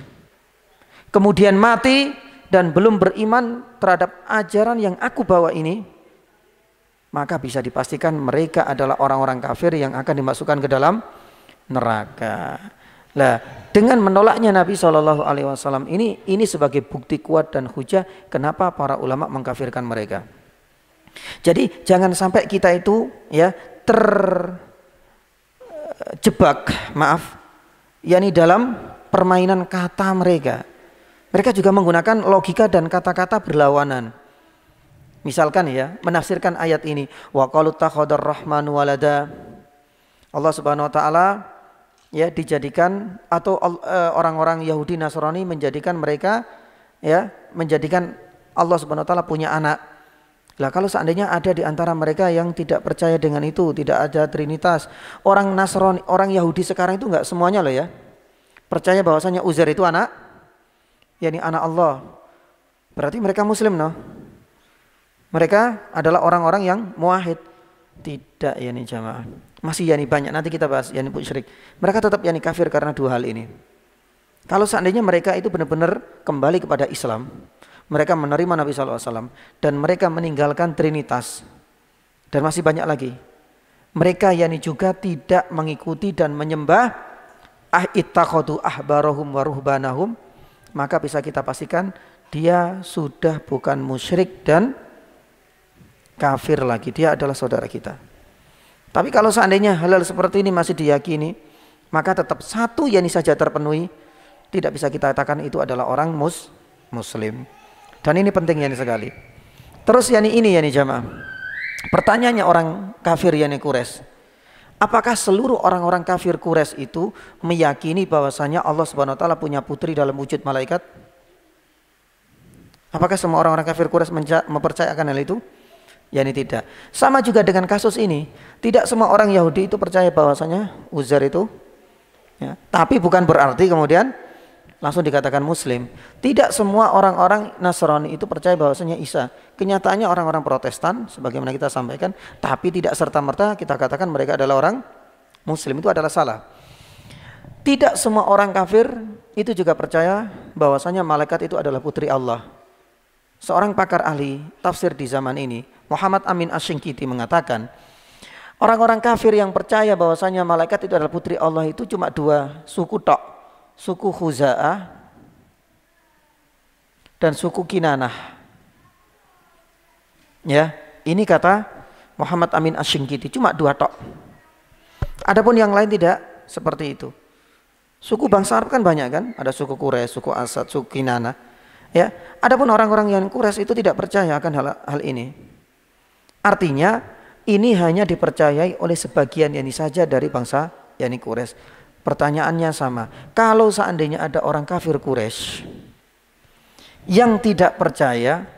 kemudian mati dan belum beriman terhadap ajaran yang aku bawa ini, maka bisa dipastikan mereka adalah orang-orang kafir yang akan dimasukkan ke dalam neraka. Nah, dengan menolaknya Nabi SAW ini sebagai bukti kuat dan hujah kenapa para ulama mengkafirkan mereka. Jadi jangan sampai kita itu ya terjebak, yakni dalam permainan kata mereka. Mereka juga menggunakan logika dan kata-kata berlawanan. Misalkan ya, menafsirkan ayat ini, wa qalu takhadar rahmanu walada. Allah Subhanahu wa taala ya dijadikan atau orang-orang Yahudi Nasrani menjadikan mereka ya menjadikan Allah Subhanahu wa taala punya anak. Lah kalau seandainya ada di antara mereka yang tidak percaya dengan itu, tidak ada Trinitas, orang Nasrani, orang Yahudi sekarang itu enggak semuanya loh ya percaya bahwasanya Uzair itu anak, yakni anak Allah. Berarti mereka muslim noh. Mereka adalah orang-orang yang muwahhid. Tidak ya nih jamaah. Masih ya nih banyak, nanti kita bahas ya nih musyrik. Mereka tetap ya nih kafir karena dua hal ini. Kalau seandainya mereka itu benar-benar kembali kepada Islam, mereka menerima Nabi SAW dan mereka meninggalkan Trinitas, dan masih banyak lagi. Mereka yani juga tidak mengikuti dan menyembah ittakhadhu ahbarahum wa ruhbanahum, maka bisa kita pastikan dia sudah bukan musyrik dan kafir lagi, dia adalah saudara kita. Tapi kalau seandainya hal-hal seperti ini masih diyakini, maka tetap satu yani saja terpenuhi, tidak bisa kita katakan itu adalah orang muslim. Dan ini penting yani sekali. Terus yani ini yani jamaah, pertanyaannya orang kafir yani Quraisy, apakah seluruh orang-orang kafir Quraisy itu meyakini bahwasanya Allah Subhanahu wa taala punya putri dalam wujud malaikat? Apakah semua orang-orang kafir Quraisy mempercayakan hal itu? Yani tidak. Sama juga dengan kasus ini, tidak semua orang Yahudi itu percaya bahwasanya Uzair itu ya, tapi bukan berarti kemudian langsung dikatakan muslim. Tidak semua orang-orang Nasrani itu percaya bahwasanya Isa. Kenyataannya orang-orang Protestan sebagaimana kita sampaikan, tapi tidak serta-merta kita katakan mereka adalah orang muslim, itu adalah salah. Tidak semua orang kafir itu juga percaya bahwasanya malaikat itu adalah putri Allah. Seorang pakar ahli tafsir di zaman ini, Muhammad Amin Asy-Syinkiti, mengatakan orang-orang kafir yang percaya bahwasanya malaikat itu adalah putri Allah itu cuma dua suku tok, suku Khuza'ah dan suku Kinanah. Ya, ini kata Muhammad Amin Asy-Syinkiti, cuma dua tok. Adapun yang lain tidak seperti itu. Suku bangsa Arab kan banyak kan, ada suku Quraisy, suku Asad, suku Kinanah. Ya, adapun orang-orang yang Quraisy itu tidak percaya akan hal ini. Artinya ini hanya dipercayai oleh sebagian yani saja dari bangsa yani Quraisy. Pertanyaannya sama, kalau seandainya ada orang kafir Quraisy yang tidak percaya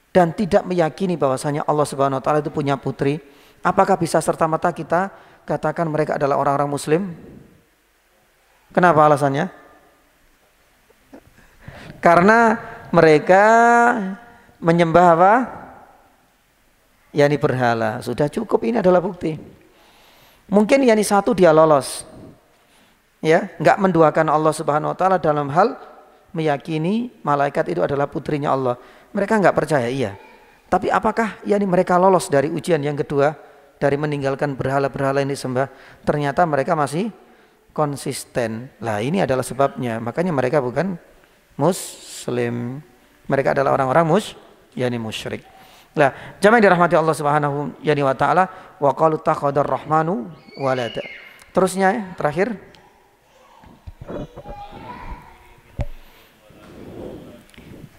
dan tidak meyakini bahwasanya Allah Subhanahu wa taala itu punya putri, apakah bisa serta-merta kita katakan mereka adalah orang-orang muslim? Kenapa alasannya? Karena mereka menyembah apa? Yani berhala. Sudah cukup, ini adalah bukti. Mungkin yani satu dia lolos, ya, nggak menduakan Allah Subhanahu wa taala dalam hal meyakini malaikat itu adalah putrinya Allah. Mereka nggak percaya, iya. Tapi apakah yani mereka lolos dari ujian yang kedua, dari meninggalkan berhala-berhala yang disembah? Ternyata mereka masih konsisten. Lah ini adalah sebabnya. Makanya mereka bukan muslim. Mereka adalah orang-orang yani musyrik. Lah, jamaah dirahmati Allah Subhanahu wa taala, wa qalu takhadar rahmanu walada. Terusnya terakhir.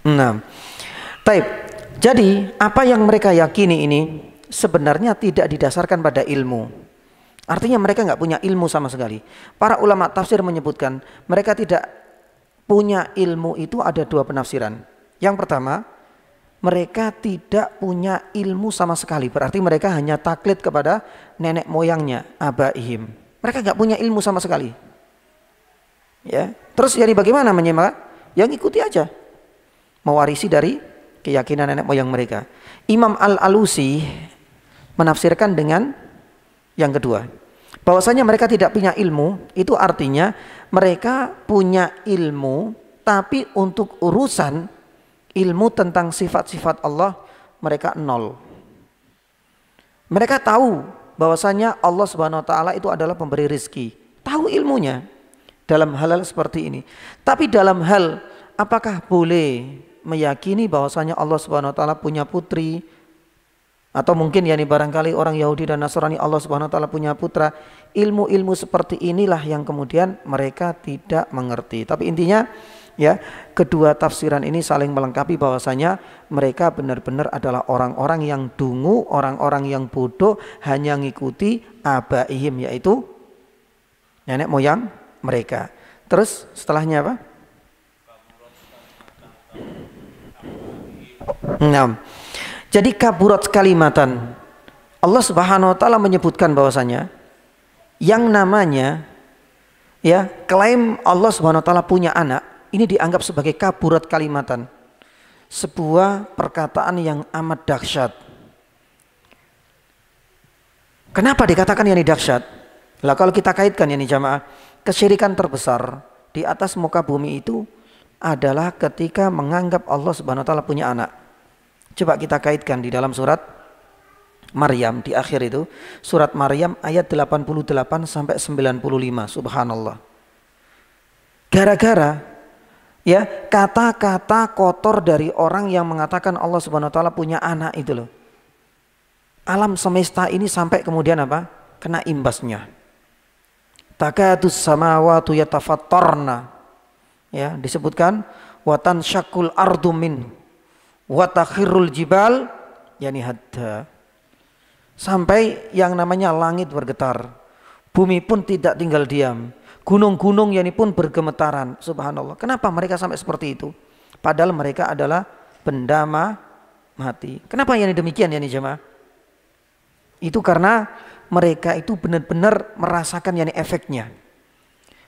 Nah. Taib. Jadi, apa yang mereka yakini ini sebenarnya tidak didasarkan pada ilmu. Artinya mereka nggak punya ilmu sama sekali. Para ulama tafsir menyebutkan mereka tidak punya ilmu, itu ada dua penafsiran. Yang pertama, mereka tidak punya ilmu sama sekali. Berarti mereka hanya taklid kepada nenek moyangnya, abaihim. Mereka nggak punya ilmu sama sekali. Ya, terus jadi bagaimana menyimak? Yang ikuti aja, mewarisi dari keyakinan nenek moyang mereka. Imam Al-Alusi menafsirkan dengan yang kedua, bahwasanya mereka tidak punya ilmu, itu artinya mereka punya ilmu, tapi untuk urusan ilmu tentang sifat-sifat Allah mereka nol. Mereka tahu bahwasanya Allah Subhanahu wa taala itu adalah pemberi rizki, tahu ilmunya dalam hal-hal seperti ini. Tapi dalam hal apakah boleh meyakini bahwasanya Allah Subhanahu wa taala punya putri, atau mungkin yani barangkali orang Yahudi dan Nasrani Allah Subhanahu wa taala punya putra, ilmu-ilmu seperti inilah yang kemudian mereka tidak mengerti. Tapi intinya ya, kedua tafsiran ini saling melengkapi bahwasanya mereka benar-benar adalah orang-orang yang dungu, orang-orang yang bodoh, hanya ngikuti abaihim, yaitu nenek moyang mereka. Terus setelahnya apa? Nah, jadi kaburat kalimatan, Allah Subhanahu wa taala menyebutkan bahwasanya yang namanya ya klaim Allah Subhanahu wa taala punya anak, ini dianggap sebagai kaburat kalimatan, sebuah perkataan yang amat dahsyat. Kenapa dikatakan yang ini dahsyat? Lah kalau kita kaitkan ini jamaah, kesyirikan terbesar di atas muka bumi itu adalah ketika menganggap Allah Subhanahu wa taala punya anak. Coba kita kaitkan di dalam surat Maryam di akhir itu, surat Maryam ayat 88 sampai 95, subhanallah. Gara-gara ya kata-kata kotor dari orang yang mengatakan Allah Subhanahu wa taala punya anak itu loh. Alam semesta ini sampai kemudian apa? Kena imbasnya. Takadus samawati yatafattarna. Ya, disebutkan watan syakul ardu min wa takhirul jibal yani hadda. Sampai yang namanya langit bergetar, bumi pun tidak tinggal diam, gunung-gunung yani pun bergemetaran. Subhanallah. Kenapa mereka sampai seperti itu? Padahal mereka adalah benda mati. Kenapa yani demikian yani jemaah? Itu karena mereka itu benar-benar merasakan yani efeknya.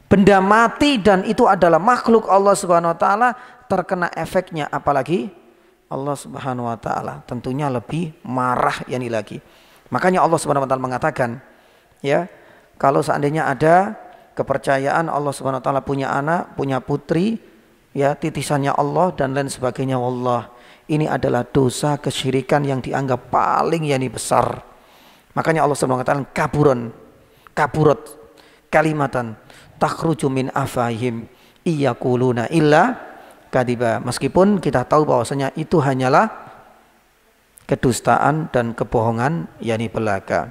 Benda mati dan itu adalah makhluk Allah Subhanahu wa taala terkena efeknya, apalagi Allah Subhanahu wa taala tentunya lebih marah yani lagi. Makanya Allah Subhanahu wa taala mengatakan, ya, kalau seandainya ada kepercayaan Allah Subhanahu wa taala punya anak, punya putri, ya, titisannya Allah dan lain sebagainya, wallah, ini adalah dosa kesyirikan yang dianggap paling yani besar. Makanya Allah Subhanahu wa taala kaburat kalimatan takhruju min afahim iyaquluna illa kadiba. Meskipun kita tahu bahwasanya itu hanyalah kedustaan dan kebohongan yani belaka.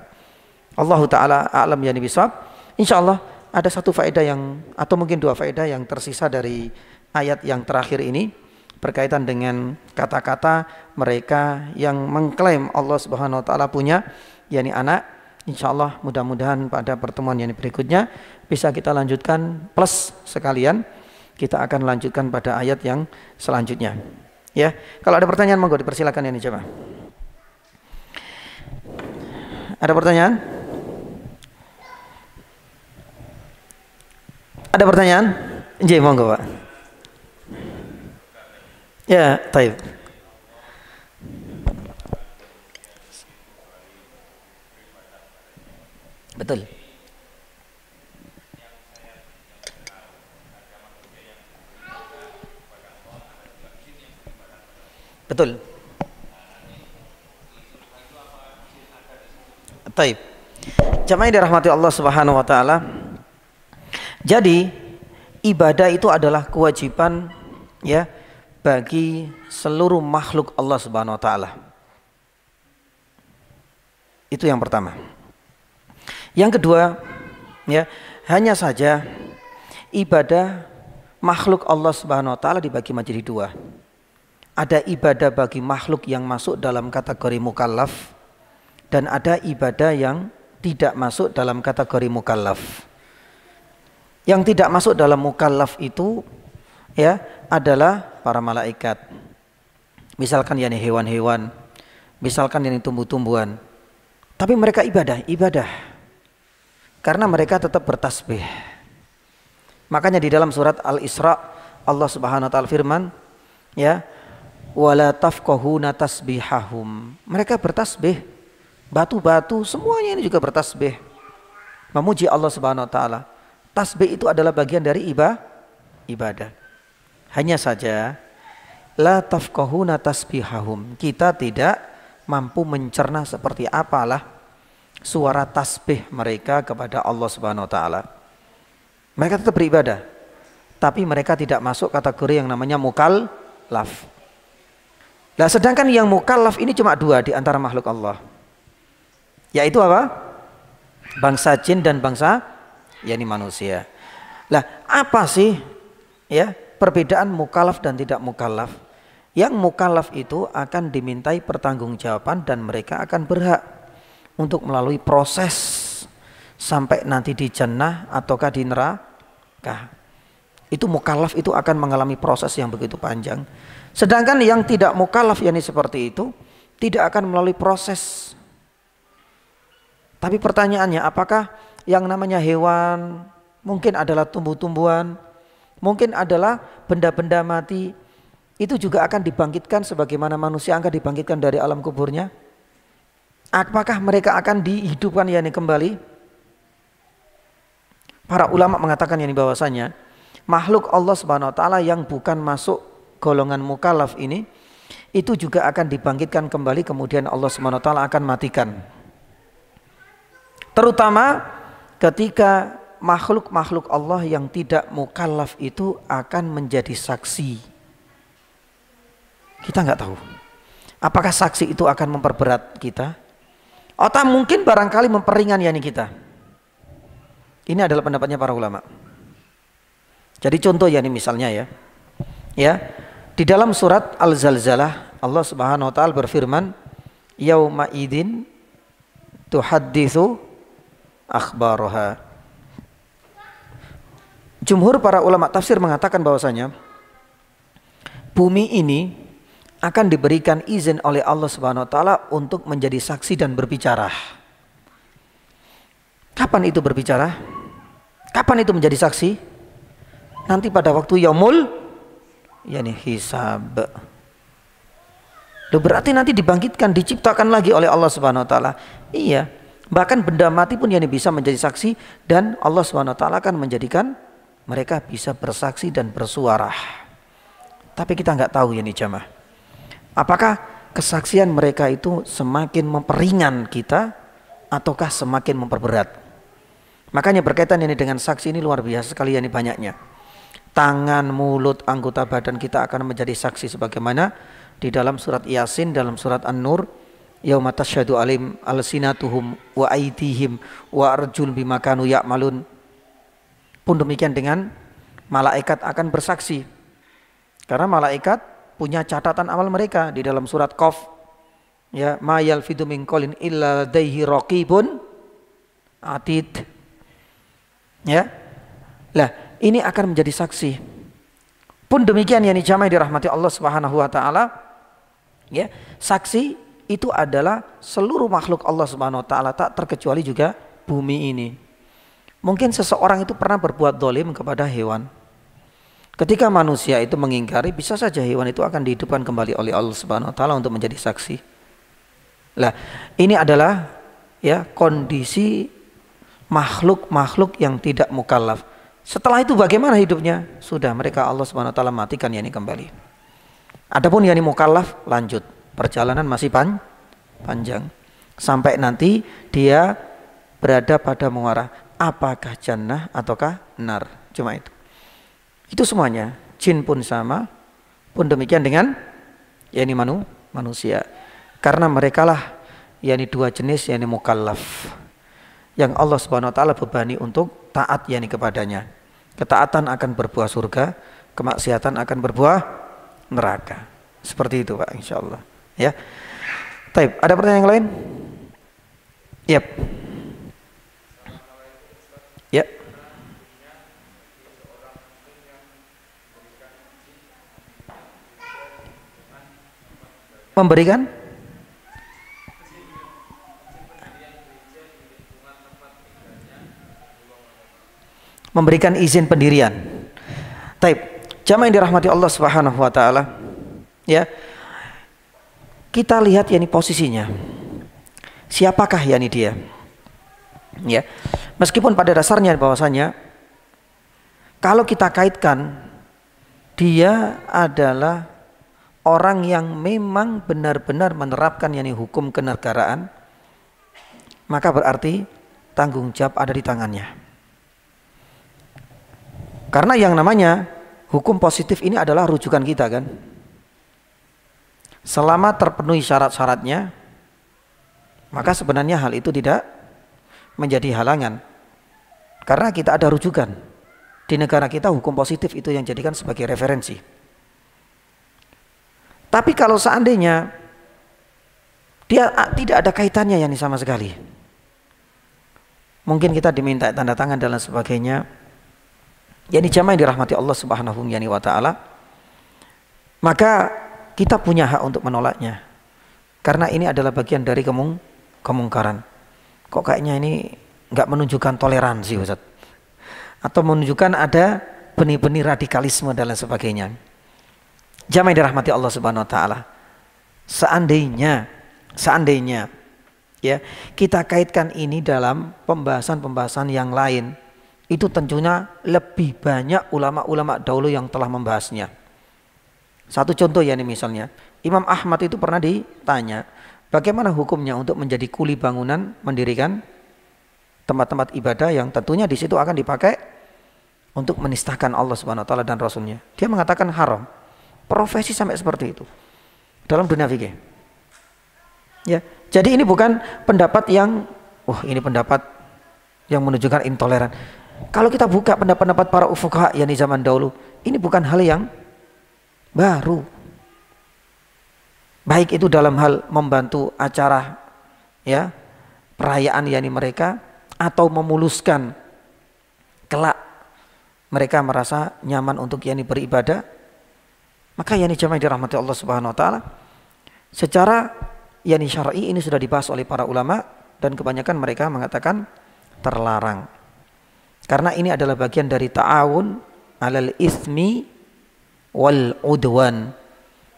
Allah taala a'lam yani bisawab. Insyaallah ada satu faedah yang atau mungkin dua faedah yang tersisa dari ayat yang terakhir ini berkaitan dengan kata-kata mereka yang mengklaim Allah Subhanahu wa taala punya yani anak. Insyaallah mudah-mudahan pada pertemuan yang berikutnya bisa kita lanjutkan, plus sekalian kita akan lanjutkan pada ayat yang selanjutnya. Ya, kalau ada pertanyaan monggo dipersilakan ini coba. Ada pertanyaan? Ada pertanyaan? Nggih, monggo, Pak. Ya, taib. Betul. Betul. Taib. Jamaah yang dirahmati Allah Subhanahu wa taala. Jadi ibadah itu adalah kewajiban ya bagi seluruh makhluk Allah Subhanahu wa taala. Itu yang pertama. Yang kedua, ya, hanya saja ibadah makhluk Allah Subhanahu wa taala dibagi menjadi dua. Ada ibadah bagi makhluk yang masuk dalam kategori mukallaf dan ada ibadah yang tidak masuk dalam kategori mukallaf. Yang tidak masuk dalam mukallaf itu ya adalah para malaikat. Misalkan yakni hewan-hewan, misalkan yakni tumbuh-tumbuhan. Tapi mereka ibadah. Karena mereka tetap bertasbih. Makanya di dalam surat Al-Isra Allah Subhanahu wa taala firman, ya, wala tafqahuna tasbihahum. Mereka bertasbih. Batu-batu semuanya ini juga bertasbih. Memuji Allah Subhanahu wa taala. Tasbih itu adalah bagian dari ibadah. Hanya saja la tafqahuna tasbihahum. Kita tidak mampu mencerna seperti apalah suara tasbih mereka kepada Allah Subhanahu wa taala. Mereka tetap beribadah, tapi mereka tidak masuk kategori yang namanya mukallaf. Nah, sedangkan yang mukallaf ini cuma dua di antara makhluk Allah. Yaitu apa? Bangsa jin dan bangsa yakni manusia. Lah, apa sih ya perbedaan mukallaf dan tidak mukallaf? Yang mukallaf itu akan dimintai pertanggungjawaban dan mereka akan berhak untuk melalui proses sampai nanti di jannah ataukah di neraka. Itu mukallaf itu akan mengalami proses yang begitu panjang. Sedangkan yang tidak mukallaf yakni seperti itu tidak akan melalui proses. Tapi pertanyaannya, apakah yang namanya hewan mungkin adalah tumbuh-tumbuhan, mungkin adalah benda-benda mati, itu juga akan dibangkitkan sebagaimana manusia akan dibangkitkan dari alam kuburnya? Apakah mereka akan dihidupkan yakni kembali? Para ulama mengatakan yakni bahwasanya makhluk Allah Subhanahu wa taala yang bukan masuk golongan mukallaf ini itu juga akan dibangkitkan kembali, kemudian Allah Subhanahu wa taala akan matikan. Terutama ketika makhluk-makhluk Allah yang tidak mukallaf itu akan menjadi saksi. Kita nggak tahu apakah saksi itu akan memperberat kita atau mungkin barangkali memperingan yakni kita. Ini adalah pendapatnya para ulama. Jadi contoh yakni misalnya ya di dalam surat Al-Zalzalah Allah Subhanahu wa taala berfirman, yauma idzin tuhadditsu akhbaraha. Jumhur para ulama tafsir mengatakan bahwasanya bumi ini akan diberikan izin oleh Allah Subhanahu wa taala untuk menjadi saksi dan berbicara. Kapan itu berbicara? Kapan itu menjadi saksi? Nanti pada waktu yaumul yakni hisab. Loh, berarti nanti dibangkitkan, diciptakan lagi oleh Allah Subhanahu wa taala. Iya, bahkan benda mati pun yakni bisa menjadi saksi dan Allah Subhanahu wa taala akan menjadikan mereka bisa bersaksi dan bersuara. Tapi kita nggak tahu yakni jamaah. Apakah kesaksian mereka itu semakin memperingan kita ataukah semakin memperberat? Makanya berkaitan ini dengan saksi ini luar biasa sekali ini banyaknya. Tangan, mulut, anggota badan kita akan menjadi saksi sebagaimana di dalam surat Yasin, dalam surat An-Nur, yauma tasyhadu alaihim alsinatuhum wa aydihim wa arjul bima kanu ya'malun. Pun demikian dengan malaikat akan bersaksi. Karena malaikat punya catatan amal mereka di dalam surat Qaf. Ya, ma yalfidu min qaulin illa ladaihi raqibun atid. Ya. Lah, ini akan menjadi saksi. Pun demikian yakni jamaah dirahmati Allah Subhanahu wa taala, ya, saksi itu adalah seluruh makhluk Allah Subhanahu wa taala, tak terkecuali juga bumi ini. Mungkin seseorang itu pernah berbuat zalim kepada hewan. Ketika manusia itu mengingkari, bisa saja hewan itu akan dihidupkan kembali oleh Allah Subhanahu wa taala untuk menjadi saksi. Lah, ini adalah ya kondisi makhluk-makhluk yang tidak mukallaf. Setelah itu bagaimana hidupnya? Sudah mereka Allah Subhanahu wa taala matikan yakni kembali. Adapun yakni mukallaf lanjut, perjalanan masih panjang sampai nanti dia berada pada muara, apakah jannah ataukah nar. Cuma itu. Itu semuanya, jin pun sama, pun demikian dengan yakni manusia. Karena merekalah yakni dua jenis yakni mukallaf yang Allah Subhanahu wa taala bebani untuk taat yakni kepadanya. Ketaatan akan berbuah surga, kemaksiatan akan berbuah neraka. Seperti itu Pak, insyaallah. Ya. Baik, ada pertanyaan yang lain? Yap. Ya. Memberikan izin pendirian. Taib, jamaah yang dirahmati Allah Subhanahu wa taala. Ya. Kita lihat yakni posisinya. Siapakah yakni dia? Ya. Meskipun pada dasarnya bahwasanya kalau kita kaitkan dia adalah orang yang memang benar-benar menerapkan yakni hukum kenegaraan, maka berarti tanggung jawab ada di tangannya. Karena yang namanya hukum positif ini adalah rujukan kita kan. Selama terpenuhi syarat-syaratnya, maka sebenarnya hal itu tidak menjadi halangan. Karena kita ada rujukan. Di negara kita hukum positif itu yang jadikan sebagai referensi. Tapi kalau seandainya dia tidak ada kaitannya yakni sama sekali, mungkin kita diminta tanda tangan dan lain sebagainya, yakni jamaah yang dirahmati Allah Subhanahu wa taala, maka kita punya hak untuk menolaknya. Karena ini adalah bagian dari kemungkaran. Kok kayaknya ini nggak menunjukkan toleransi Ustaz, atau menunjukkan ada benih-benih radikalisme dan lain sebagainya. Jamaah yang dirahmati Allah Subhanahu wa taala, seandainya Ya, kita kaitkan ini dalam pembahasan-pembahasan yang lain. Itu tentunya lebih banyak ulama-ulama dahulu yang telah membahasnya. Satu contoh ya, ini misalnya Imam Ahmad itu pernah ditanya, bagaimana hukumnya untuk menjadi kuli bangunan, mendirikan tempat-tempat ibadah yang tentunya di situ akan dipakai untuk menistakan Allah Subhanahu wa taala dan Rasulnya. Dia mengatakan haram. Profesi sampai seperti itu dalam dunia fikih. Ya, jadi ini bukan pendapat yang ini pendapat yang menunjukkan intoleran. Kalau kita buka pendapat-pendapat para fuqaha yang di zaman dahulu, ini bukan hal yang baru. Baik itu dalam hal membantu acara ya, perayaan yakni mereka, atau memuluskan kelak mereka merasa nyaman untuk yakni beribadah. Maka yakni jamaah dirahmati Allah Subhanahu wa taala, secara yakni syar'i ini sudah dibahas oleh para ulama dan kebanyakan mereka mengatakan terlarang. Karena ini adalah bagian dari ta'awun 'alal itsmi wal udwan.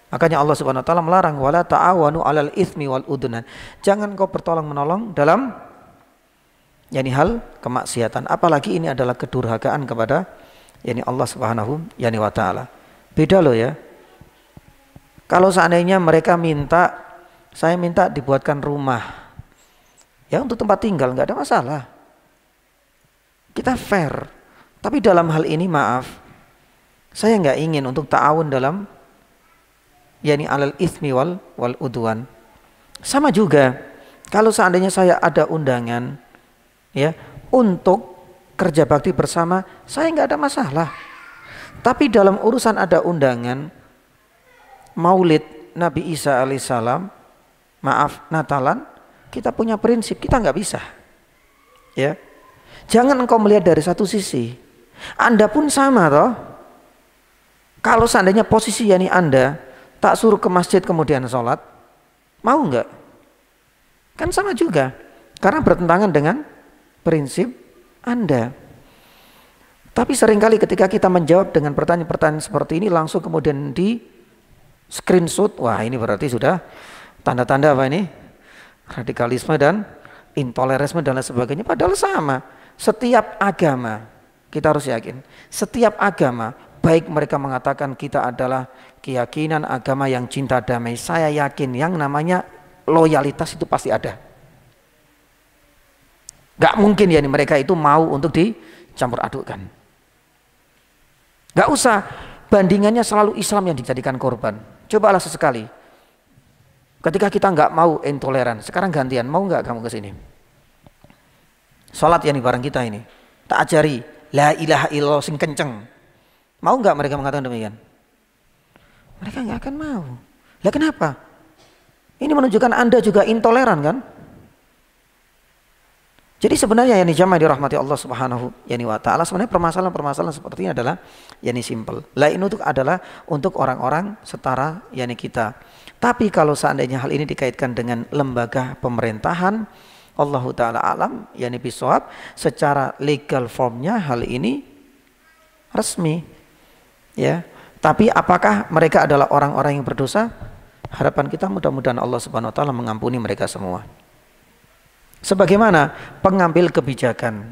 Makanya Allah Subhanahu wa taala melarang wala ta'awanu 'alal itsmi wal udwan. Jangan kau bertolong-menolong dalam yakni hal kemaksiatan, apalagi ini adalah kedurhakaan kepada yakni Allah Subhanahu wa taala. Beda loh ya. Kalau seandainya mereka minta, saya minta dibuatkan rumah ya untuk tempat tinggal, nggak ada masalah. Kita fair. Tapi dalam hal ini maaf, saya nggak ingin untuk ta'awun dalam yakni alal itsmi wal udwan. Sama juga kalau seandainya saya ada undangan ya untuk kerja bakti bersama, saya nggak ada masalah. Tapi dalam urusan ada undangan Maulid Nabi Isa alaihissalam, maaf Natalan, kita punya prinsip, kita nggak bisa. Ya, jangan engkau melihat dari satu sisi. Anda pun sama toh. Kalau seandainya posisi yakni Anda tak suruh ke masjid kemudian sholat, mau nggak? Kan sama juga, karena bertentangan dengan prinsip Anda. Tapi seringkali ketika kita menjawab dengan pertanyaan-pertanyaan seperti ini, langsung kemudian di screenshot, wah ini berarti sudah tanda-tanda apa ini? Radikalisme dan intoleransi dan lain sebagainya. Padahal sama. Setiap agama, kita harus yakin, setiap agama, baik mereka mengatakan kita adalah keyakinan agama yang cinta damai, saya yakin yang namanya loyalitas itu pasti ada. Gak mungkin ya mereka itu mau untuk dicampur adukkan. Gak usah bandingannya selalu Islam yang dijadikan korban. Cobalah sesekali. Ketika kita nggak mau intoleran, sekarang gantian, mau nggak kamu ke sini? Salat yang di bareng kita ini, tak ajari la ilaha illallah sing kenceng. Mau nggak mereka mengatakan demikian? Mereka nggak akan mau. Lah kenapa? Ini menunjukkan Anda juga intoleran kan? Jadi sebenarnya yang dijamai dirahmati Allah Subhanahu wa taala, sebenarnya permasalahan-permasalahan seperti ini adalah yani simple. Lah ini adalah untuk orang-orang setara yani kita. Tapi kalau seandainya hal ini dikaitkan dengan lembaga pemerintahan, Allah taala alam yani bisawab, secara legal formnya hal ini resmi. Ya. Tapi apakah mereka adalah orang-orang yang berdosa? Harapan kita mudah-mudahan Allah Subhanahu wa taala mengampuni mereka semua. Sebagaimana pengambil kebijakan,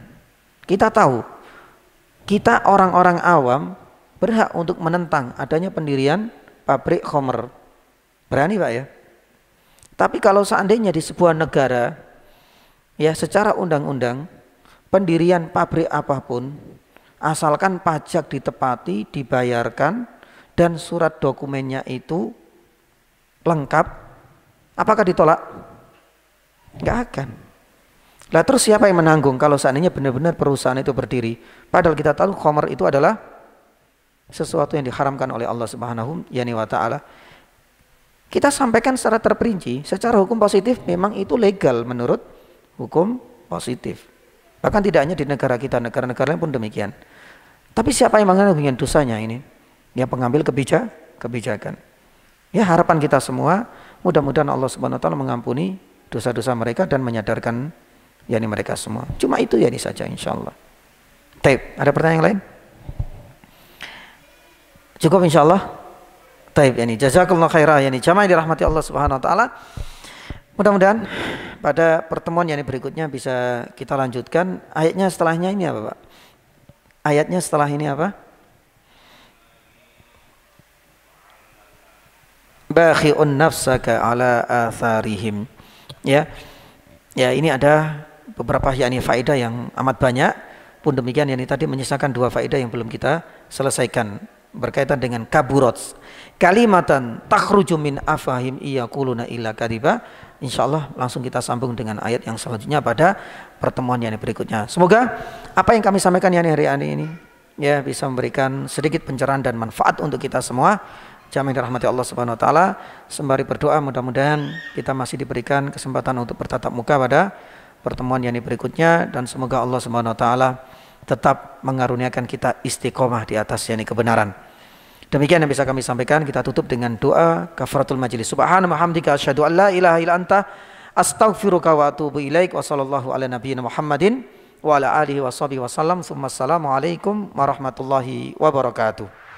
kita tahu kita orang-orang awam berhak untuk menentang adanya pendirian pabrik khamr. Berani Pak ya? Tapi kalau seandainya di sebuah negara ya secara undang-undang pendirian pabrik apapun, asalkan pajak ditepati, dibayarkan dan surat dokumennya itu lengkap, apakah ditolak? Enggak akan. Lah terus siapa yang menanggung kalau seandainya benar-benar perusahaan itu berdiri? Padahal kita tahu khamr itu adalah sesuatu yang diharamkan oleh Allah Subhanahu wa taala. Kita sampaikan secara terperinci, secara hukum positif memang itu legal menurut hukum positif. Bahkan tidak hanya di negara kita, negara-negara lain pun demikian. Tapi siapa yang menanggung dosanya ini? Ya pengambil kebijakan. Ya harapan kita semua, mudah-mudahan Allah Subhanahu wa taala mengampuni dosa-dosa mereka dan menyadarkan yakni mereka semua. Cuma itu yakni saja insyaallah. Taib, ada pertanyaan lain? Cukup insyaallah. Taib, yakni jazakallahu khairan, yakni jamaah dirahmati Allah Subhanahu wa taala. Mudah-mudahan Pada pertemuan yang berikutnya bisa kita lanjutkan. Ayatnya setelahnya ini apa, Pak? Ayatnya setelah ini apa? Bakhi'un nafsaka ala atharihim. Ya. Ya, ini ada beberapa yakni faedah yang amat banyak. Pun demikian yang tadi menyisakan 2 faedah yang belum kita selesaikan berkaitan dengan kaburat. Kalimatan takhruju min afahim iyaquluna illa kadiba. Insyaallah langsung kita sambung dengan ayat yang selanjutnya pada pertemuan yang berikutnya. Semoga apa yang kami sampaikan hari ini ya bisa memberikan sedikit pencerahan dan manfaat untuk kita semua. Jamaah dirahmati Allah Subhanahu wa taala. Sembari berdoa mudah-mudahan kita masih diberikan kesempatan untuk bertatap muka pada pertemuan yang berikutnya dan semoga Allah Subhanahu wa taala tetap mengaruniakan kita istiqomah di atas yakni kebenaran. Demikian yang bisa kami sampaikan. Kita tutup dengan doa kafaratul majlis. Subhanallah hamdika asyhadu an la ilaha illa anta astaghfiruka wa atubu ilaik wa sallallahu ala nabiyyina Muhammadin wa ala alihi wa sahbihi wasallam. Assalamu alaikum warahmatullahi wabarakatuh.